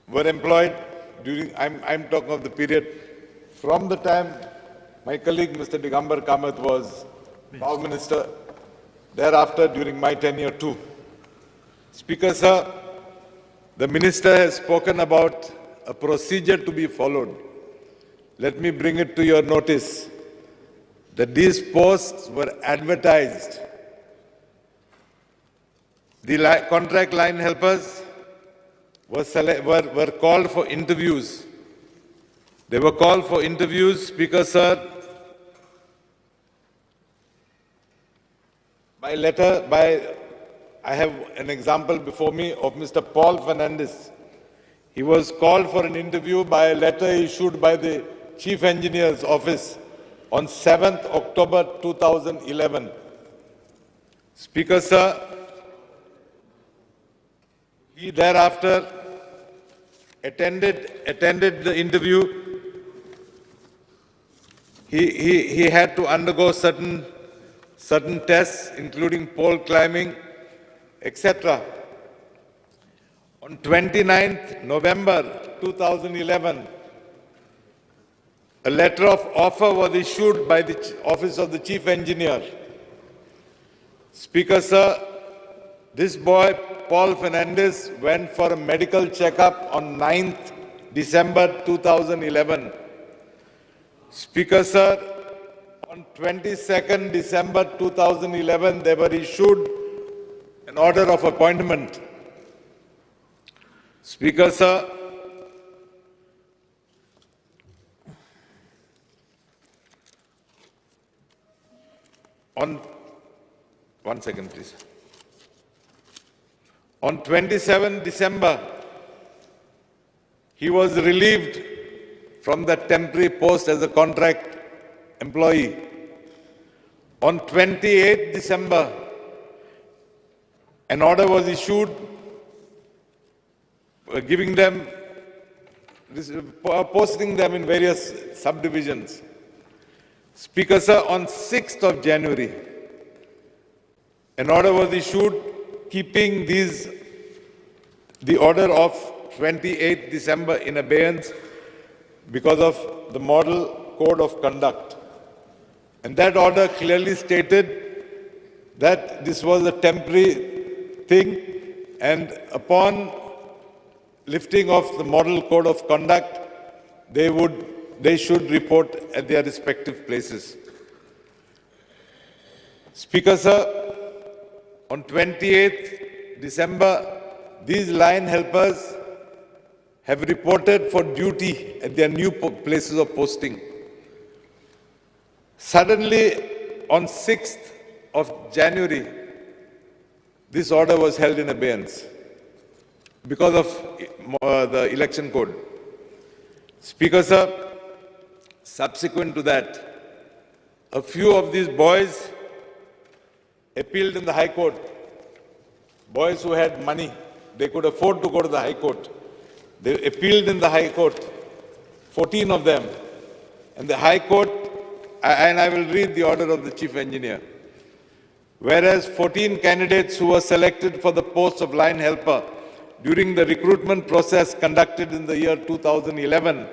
were employed during, I'm talking of the period from the time my colleague Mr. Digambar Kamath was Power Minister thereafter during my tenure too. Speaker, sir, the minister has spoken about a procedure to be followed. Let me bring it to your notice that these posts were advertised. The contract line helpers were called for interviews. They were called for interviews, Speaker, sir, by letter, I have an example before me of Mr. Paul Fernandez. He was called for an interview by a letter issued by the Chief Engineer's Office on 7th October 2011. Speaker, sir, he thereafter attended the interview. He had to undergo certain tests, including pole climbing, etc. On 29th November 2011, a letter of offer was issued by the Office of the Chief Engineer. Speaker, sir, this boy, Paul Fernandez, went for a medical checkup on 9th December 2011. Speaker, sir, on 22nd December 2011, they were issued an order of appointment. Speaker, sir, on 27 December, he was relieved from the temporary post as a contract employee. On 28 December, an order was issued giving them, posting them in various subdivisions. Speaker, sir, on 6th of January, an order was issued keeping the order of 28th December in abeyance because of the Model Code of Conduct. And that order clearly stated that this was a temporary thing, and upon lifting of the Model Code of Conduct, they should report at their respective places. Speaker, sir, on 28th December, these line helpers have reported for duty at their new places of posting. Suddenly, on 6th of January, this order was held in abeyance because of the election code. Speaker, sir, subsequent to that, a few of these boys appealed in the High Court. Boys who had money, they could afford to go to the High Court. They appealed in the High Court, 14 of them. And the High Court, and I will read the order of the Chief Engineer. Whereas 14 candidates who were selected for the post of line helper during the recruitment process conducted in the year 2011,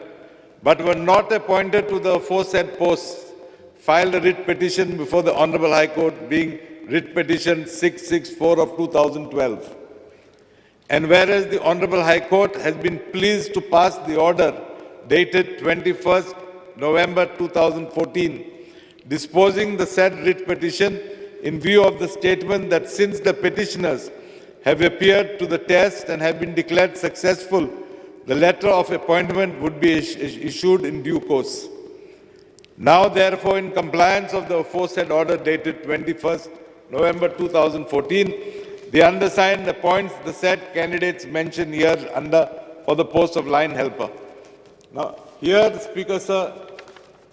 but were not appointed to the aforesaid posts, filed a writ petition before the Honorable High Court, being writ petition 664 of 2012. And whereas the Honorable High Court has been pleased to pass the order dated 21st November 2014, disposing the said writ petition in view of the statement that since the petitioners have appeared to the test and have been declared successful, the letter of appointment would be issued in due course. Now, therefore, in compliance of the aforesaid order dated 21st November 2014, the undersigned appoints the said candidates mentioned here under for the post of line helper. Now, here, Speaker, sir,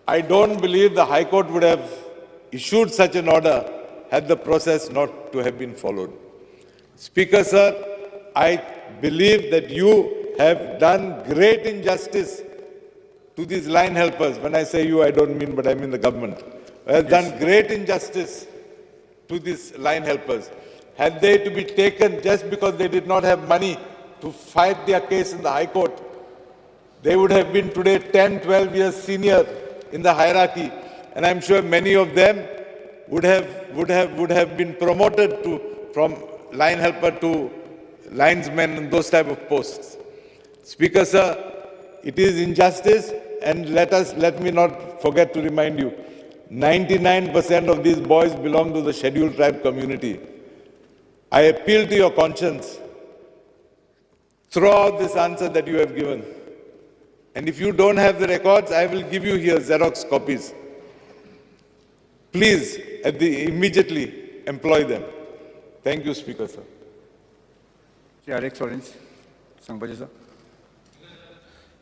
I don't believe the High Court would have issued such an order had the process not to have been followed. Speaker, sir, I believe that you have done great injustice to these line helpers. When I say you, I don't mean, but I mean the government. Has done great injustice to these line helpers. Had they to be taken just because they did not have money to fight their case in the High Court, they would have been today 10, 12 years senior in the hierarchy. And I'm sure many of them would have been promoted from line helper to linesman and those type of posts. Speaker, sir, it is injustice, and let me not forget to remind you, 99% of these boys belong to the scheduled tribe community. I appeal to your conscience. Throw out this answer that you have given. And if you don't have the records, I will give you here Xerox copies. Please, immediately employ them. Thank you, Speaker, sir. Alex Orange, सांगपाचें sir.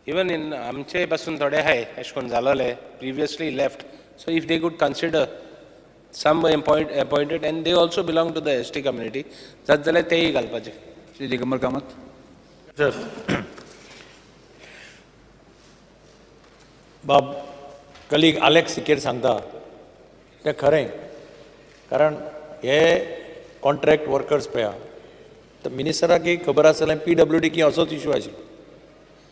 Even in आमचे पासून थोडे हाय अशें करून जालोले previously left. So if they could consider some appointed and they also belong to the ST community, जात जाल्यार तेय घालपाचे. श्री दिगंबर कामत. सर बाब कलीग आलेक्स सिकेर सांगता तें खरें कारण हे कॉन्ट्रॅक्ट वर्कर्स पळय तर मिनिस्टराकय खबर आसतलें PWD की असोच इश्यू आशिल्लो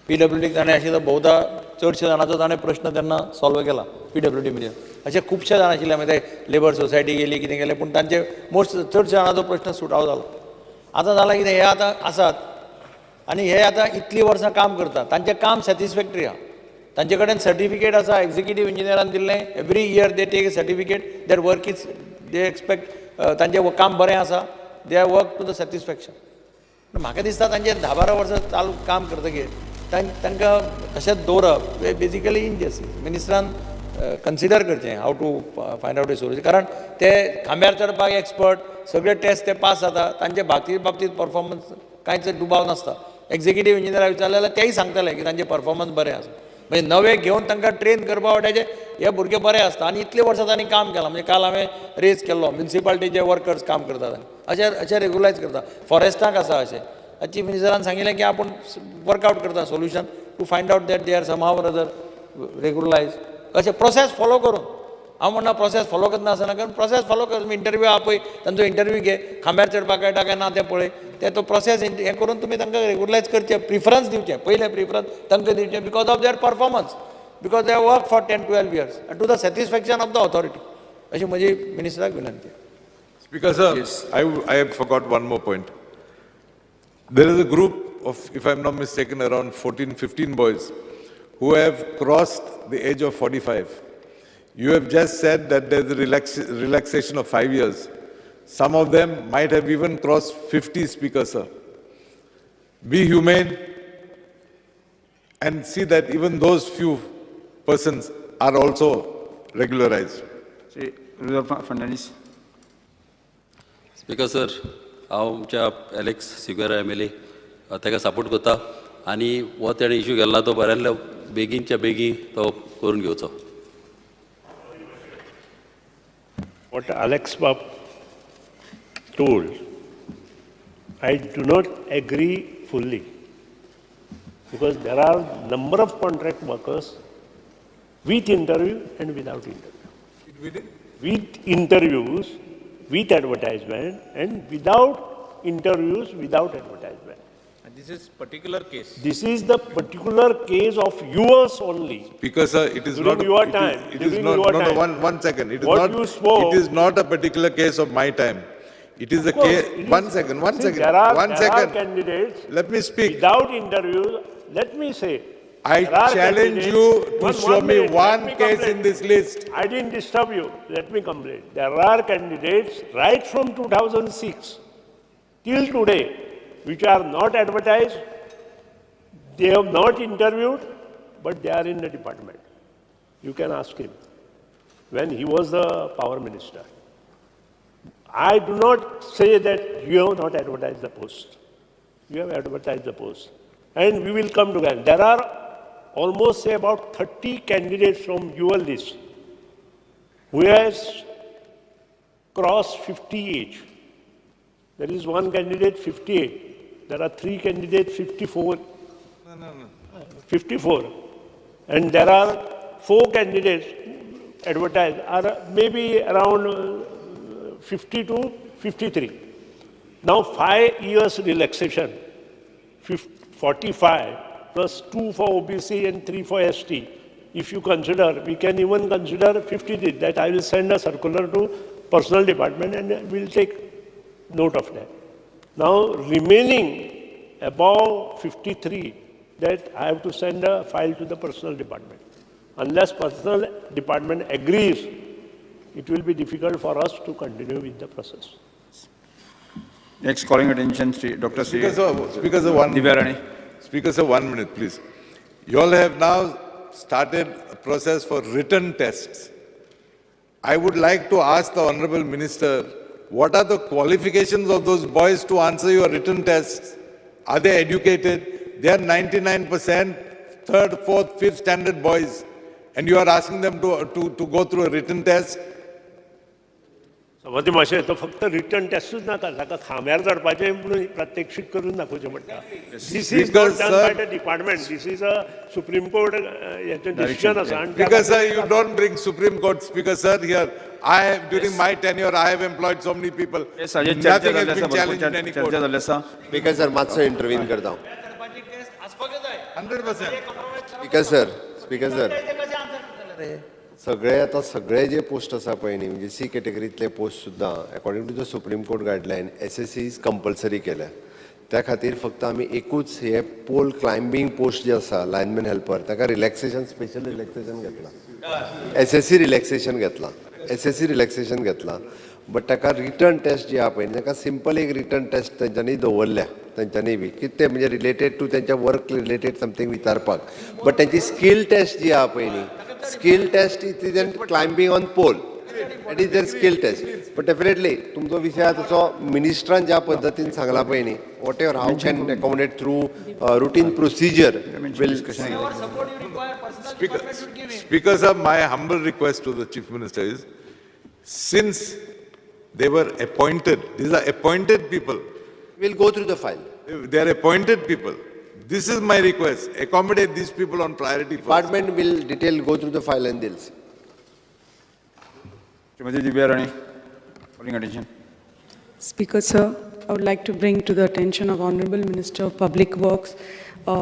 PWD ताणें आशिल्लो भोवदा चडशे जाणांचो ताणें प्रश्न तेन्ना सॉल्व केला PWD मध्ये अशे खुबशे जाण आशिल्ले मागीर ते लेबर सोसायटी गेली कितें केलें पूण तांचे चडशे जाणांचो प्रश्न सुट आउट जालो आतां जालां कितें हे आतां आसात आनी हे आतां इतलीं वर्सां काम करतात तांचें काम सॅटिस्फॅक्टरी आहा तांचे कडेन सर्टिफिकेट आसा एक्झिक्युटीव इंजिनियरान दिल्लें every year they take a certificate there work is they expect तांचें काम बरें आसा they are work to the satisfaction म्हाका दिसता तांचे 10-12 वर्सां चालू काम करतकीर तांकां तशेंच दवरप बेजिकली इनजस्टीस मिनिस्टरान कन्सिडर करचें how to find out a solution कारण ते खांब्यार चडपाक एक्सपर्ट सगळे टेस्ट ते पास जाता तांचे बाबतींत परफॉर्मन्स कांयच दुबाव नासता एक्झिक्युटीव इंजिनियराक विचारलें जाल्यार तेय सांगतले की तांचे परफॉर्मन्स बरें आसा म्हणजे नवे घेवन तांकां ट्रेन करपा वाट्याचे हे भुरगे बरे आसता आनी इतले वर्सां तांणी काम केलां म्हणजे काल हांवें रेज केल्लो म्युनिसिपालिटीचे वर्कर्स काम करतात अशें रेगुलायज करता फॉरेस्टाक आसा अशें चीफ मिनिस्टरान सांगिल्लें की आपूण वर्कआउट करता solution to find out that they are somehow or other regularise अशें प्रोसेस फॉलो करून हांव म्हणना प्रोसेस फॉलो करना आसना कारण प्रोसेस फॉलो कर तुमी इंटरव्यू आपय तांचो इंटरव्यू घे खांब्यार चडपाक कळटा काय ना तें पळय ते तो प्रोसेस हें करून तुमी तांकां रेगुलायज करचें प्रिफरन्स दिवचें पयलें प्रिफरन्स तांकां दिवचें because of their performance because they work for 10-12 years to the satisfaction of the authority अशी म्हजी मिनिस्टराक विनंती Speaker, sir, yes. I forgot one more point. There is a group of, if I'm not mistaken, around 14-15 boys who have crossed the age of 45. You have just said that there's a relaxation of 5 years. Some of them might have even crossed 50, Speaker, sir. Be humane and see that even those few persons are also regularized. Shri Rudra Fadnavis. Speaker sir हांव आमच्या Alex सिग्वेरा MLA ताका support करता आनी हो तेणें issue केला तो बऱ्यातल्या बेगीनच्या बेगीन तो करून घेवचो. What Alex Bob told, I do not agree fully because there are number of contract workers with interview and without interview. With interviews, with advertisement, and without interviews, without advertisement. And this is particular case. This is the particular case of yours only. Because sir, it is during not your it time. It is not. No, one second. It is what not. You spoke, it is not a particular case of my time. It is a case. One second. There are candidates. Let me speak. Without interviews, let me say. I challenge you to show me one case in this list. I didn't disturb you. Let me complete. There are candidates right from 2006 till today which are not advertised. They have not interviewed, but they are in the department. You can ask him. When he was the power minister. I do not say that you have not advertised the post. You have advertised the post. And we will come together. There are almost say about 30 candidates from your list who has crossed 50 age. There is one candidate 58. There are 3 candidates 54. 54. And there are 4 candidates advertised are maybe around 50 to 53. Now 5 years relaxation, 45 plus 2 for OBC and 3 for ST. If you consider, we can even consider 53. That I will send a circular to personal department, and we'll take note of that. Now, remaining above 53, that I have to send a file to the personal department. Unless personal department agrees, it will be difficult for us to continue with the process. Next, calling attention, Dr. Speaker, sir, one minute, please. You all have now started a process for written tests. I would like to ask the Honorable Minister, what are the qualifications of those boys to answer your written tests? Are they educated? They are 99% third, fourth, fifth standard boys, and you are asking them to go through a written test? समजते मातशें तो फक्त return टेस्टूच नाका ताका खांब्यार चडपाचें म्हणून प्रात्यक्षीक करून दाखोवचें पडटा this is not done by the department this is a supreme court हेचें डिसिजन आसा आनी Speaker sir, you don't bring Supreme Court, Speaker sir, here. I have, during my tenure, I have employed so many people. Nothing has been challenged in any court. Speaker sir, मातसो intervene करता हूँ. 100%. Speaker sir. सगळे जे post आसा पळय न्ही म्हणजे C कॅटेगरींतले post सुद्दां according to the supreme court guideline SSC is compulsory केल्या त्या खातीर फक्त आमी एकूच हे पोल क्लायंबिंग पोस्ट जे आसा लायनमॅन हेल्पर ताका रिलॅक्सेशन स्पेशल रिलॅक्सेशन घेतला SSC रिलॅक्सेशन घेतला बट ताका रिटर्न टेस्ट जी आहा पळय ताका सिंपल एक रिटर्न टेस्ट तेंच्यांनी दवरल्या तेंच्यांनी बी कितें तें म्हणजे रिलेटेड टू तेंच्या वर्क रिलेटेड समथींग विचारपाक बट तेंची स्कील टेस्ट जी आहा पळय न्ही skill test is climbing on pole that is there skill test but definitely तुमचो विशय तसो मिनिस्ट्रान ज्या पद्दतीन सांगला पळय न्ही whatever how can accommodate through routine procedure will Speaker sir, my humble request to the Chief Minister is, since they were appointed, these are appointed people. We'll go through the file. They are appointed people. This is my request. Accommodate these people on priority first. Department will go through the file and they'll see. Calling attention. Speaker, sir, I would like to bring to the attention of Honorable Minister of Public Works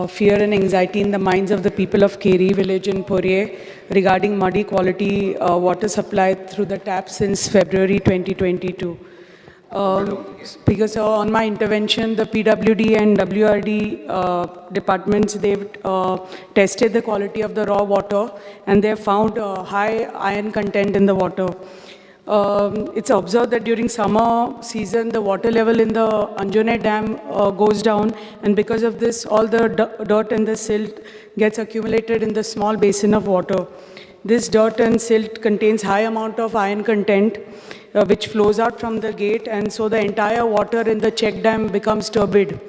fear and anxiety in the minds of the people of Keri village in Porye regarding muddy quality water supply through the tap since February 2022. Because on my intervention, the PWD and WRD departments, they've tested the quality of the raw water and they've found high iron content in the water. It's observed that during summer season, the water level in the Anjane Dam goes down, and because of this, all the dirt and the silt gets accumulated in the small basin of water. This dirt and silt contains high amount of iron content, which flows out from the gate, and so the entire water in the check dam becomes turbid.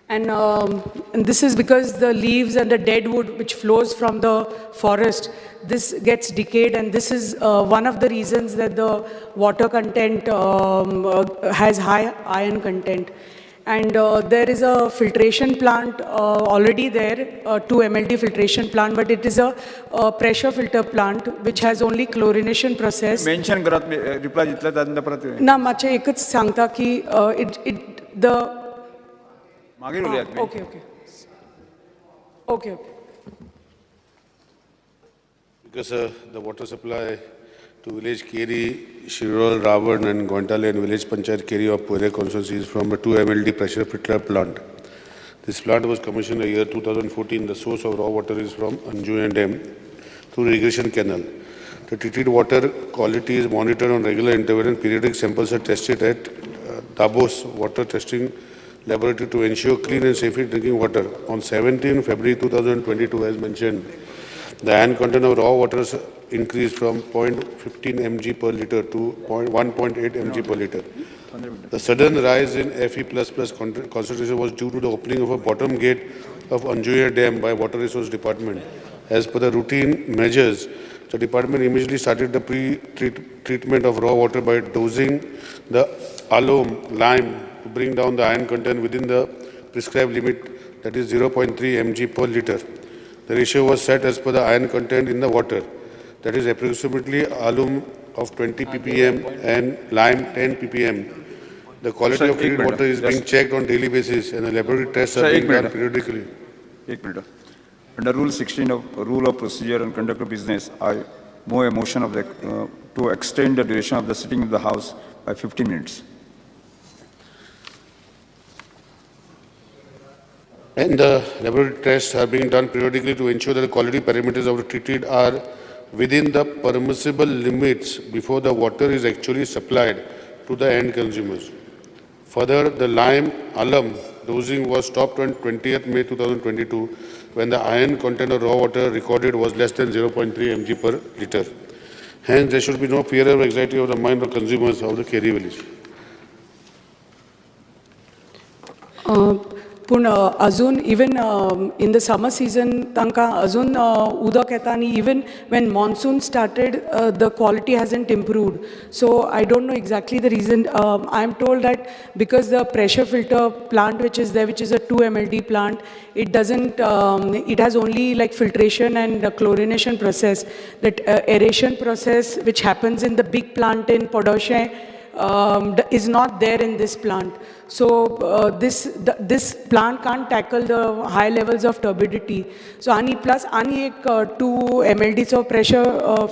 And this is because the leaves and the dead wood which flows from the forest, this gets decayed, and this is one of the reasons that the water content has high iron content. And there is a filtration plant already there, 2 MLD filtration plant, but it is a pressure filter plant which has only chlorination process. Mention karat reply jitla dadna parat. ना माचे एकच सांगता की the मागे उलयात. Okay. Because the water supply to village Keri, Shirol, Ravan and Gontale and village Panchayat Keri of Pure constituency is from a 2 MLD pressure filter plant. This plant was commissioned in the year 2014. The source of raw water is from Anjuna Dam through irrigation canal. The treated water quality is monitored on regular interval and periodic samples are tested at Davos Water Testing Laboratory to ensure clean and safe drinking water. On 17 February 2022, as mentioned, the iron content of raw water increased from 0.15 mg per liter to 1.8 mg per liter. The sudden rise in Fe++ concentration was due to the opening of a bottom gate of Anjuya Dam by Water Resource Department. As per the routine measures, the department immediately started the pre-treatment of raw water by dosing the alum lime to bring down the iron content within the prescribed limit, that is 0.3 mg per liter. The ratio was set as per the iron content in the water, that is approximately alum of 20 ppm and lime 10 ppm. The quality of treated water is being checked on daily basis and the laboratory tests are being done periodically. Under Rule 16 of Rule of Procedure and Conduct of Business, I move a motion of the to extend the duration of the sitting of the House by 15 minutes. And the laboratory tests are being done periodically to ensure that the quality parameters of the treated are within the permissible limits before the water is actually supplied to the end consumers. Further, the lime alum dosing was stopped on 20th May 2022 when the iron content of raw water recorded was less than 0.3 mg per liter. Hence, there should be no fear or anxiety of the mind of consumers of the Keri village. पूण अजून even in the summer season तांकां अजून उदक येता आनी even when monsoon started the quality हॅजंट improved so I don't know exactly the region I am told that because the pressure filter plant which is there, which is a 2 MLD plant, it doesn't, it has only like filtration and chlorination process. That aeration process which happens in the big plant in Podoshe is not there in this plant. So this plant can't tackle the high levels of turbidity. So ani plus ani ek 2 MLD so pressure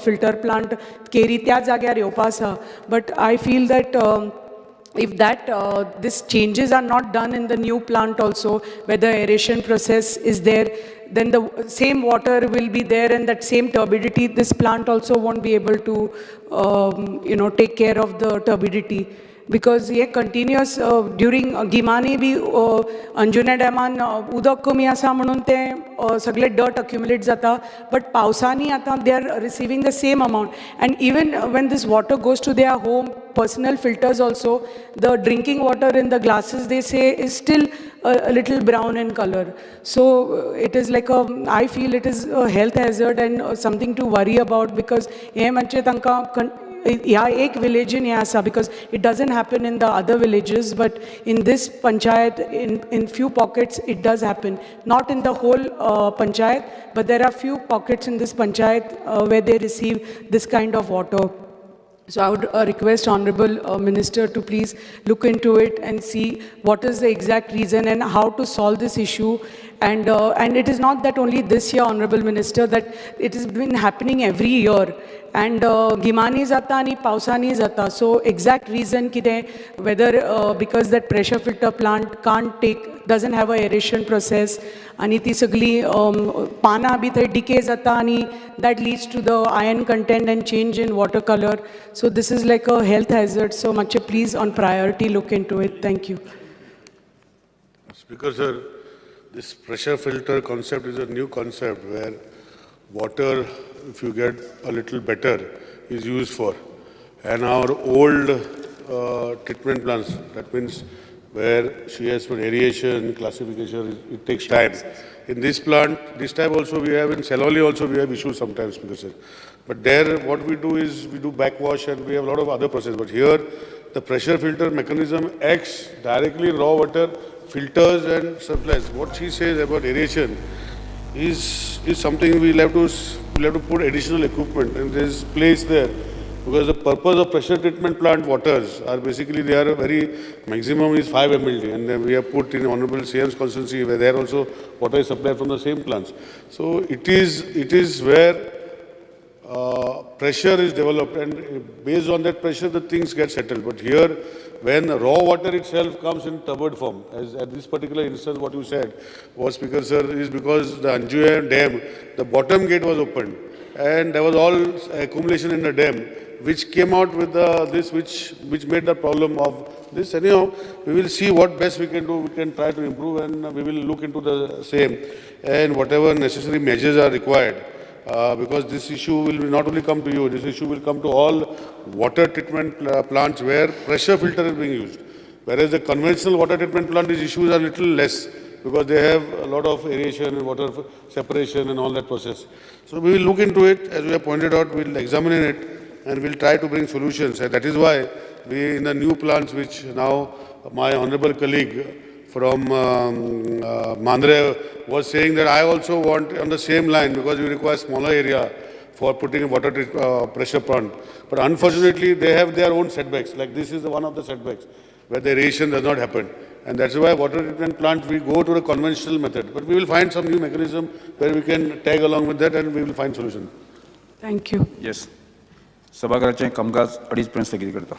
filter plant Keri त्या जाग्यार येवपा आसा. But I feel that if that these changes are not done in the new plant also, where the aeration process is there, then the same water will be there and that same turbidity, this plant also won't be able to take care of the turbidity. Because ये continuous during गिमानी भी अंजुना डॅमान उदक कमी आसा म्हणून ते सगळे dirt accumulate जाता, but पावसानी आता they are receiving the same amount. And even when this water goes to their home, personal filters also, the drinking water in the glasses they say is still a little brown in color. So it is like I feel it is a health hazard and something to worry about, because हे म्हणजे तांकां yeah, एक village in Yasa, because it doesn't happen in the other villages, but in this panchayat, in few pockets, it does happen. Not in the whole panchayat, but there are few pockets in this panchayat where they receive this kind of water. So I would request Honorable Minister to please look into it and see what is the exact reason and how to solve this issue. And it is not that only this year, Honorable Minister, that it has been happening every year. And Gimani zata and Pausani zata. So exact reason kide, whether because that pressure filter plant doesn't have a aeration process, आणि ती सगळी पानां B थंय decay जाता आणि that leads to the iron content and change in water color. So this is like a health hazard. So much please on priority look into it. Thank you. Speaker sir, this pressure filter concept is a new concept where water, if you get a little better, is used for. And our old treatment plants, that means where she has for aeration, classification, it takes time. In this plant, this time also we have, in Seloli also we have issues sometimes, because but there what we do is we do backwash and we have a lot of other processes. But here the pressure filter mechanism acts directly in raw water, filters and supplies. What she says about aeration is something we'll have to put additional equipment, and there is place there. Because the purpose of pressure treatment plant waters are basically, they are a very maximum is 5 MLD, and then we have put in Honorable CM's constituency where there also water is supplied from the same plants. So it is where pressure is developed, and based on that pressure the things get settled. But here, when raw water itself comes in turbid form, as at this particular instance what you said was, Speaker sir, is because the Anjuya dam, the bottom gate was opened and there was all accumulation in the dam, which came out with this, which made the problem of this. Anyhow, we will see what best we can do. We can try to improve, and we will look into the same, and whatever necessary measures are required. Because this issue will not only come to you, this issue will come to all water treatment plants where pressure filter is being used. Whereas the conventional water treatment plant, these issues are little less, because they have a lot of aeration and water separation and all that process. So we will look into it, as we have pointed out, we will examine it, and we'll try to bring solutions. And that is why we, in the new plants, which now my honorable colleague from Mandre was saying that I also want on the same line, because we require smaller area for putting a water pressure plant. But unfortunately, they have their own setbacks. Like this is one of the setbacks where the aeration does not happen. And that's why water treatment plant, we go to the conventional method. But we will find some new mechanism where we can tag along with that, and we will find solution. Thank you. Yes. सभागृहाचें कामकाज 2:30 पर्यंत स्थगीत करता.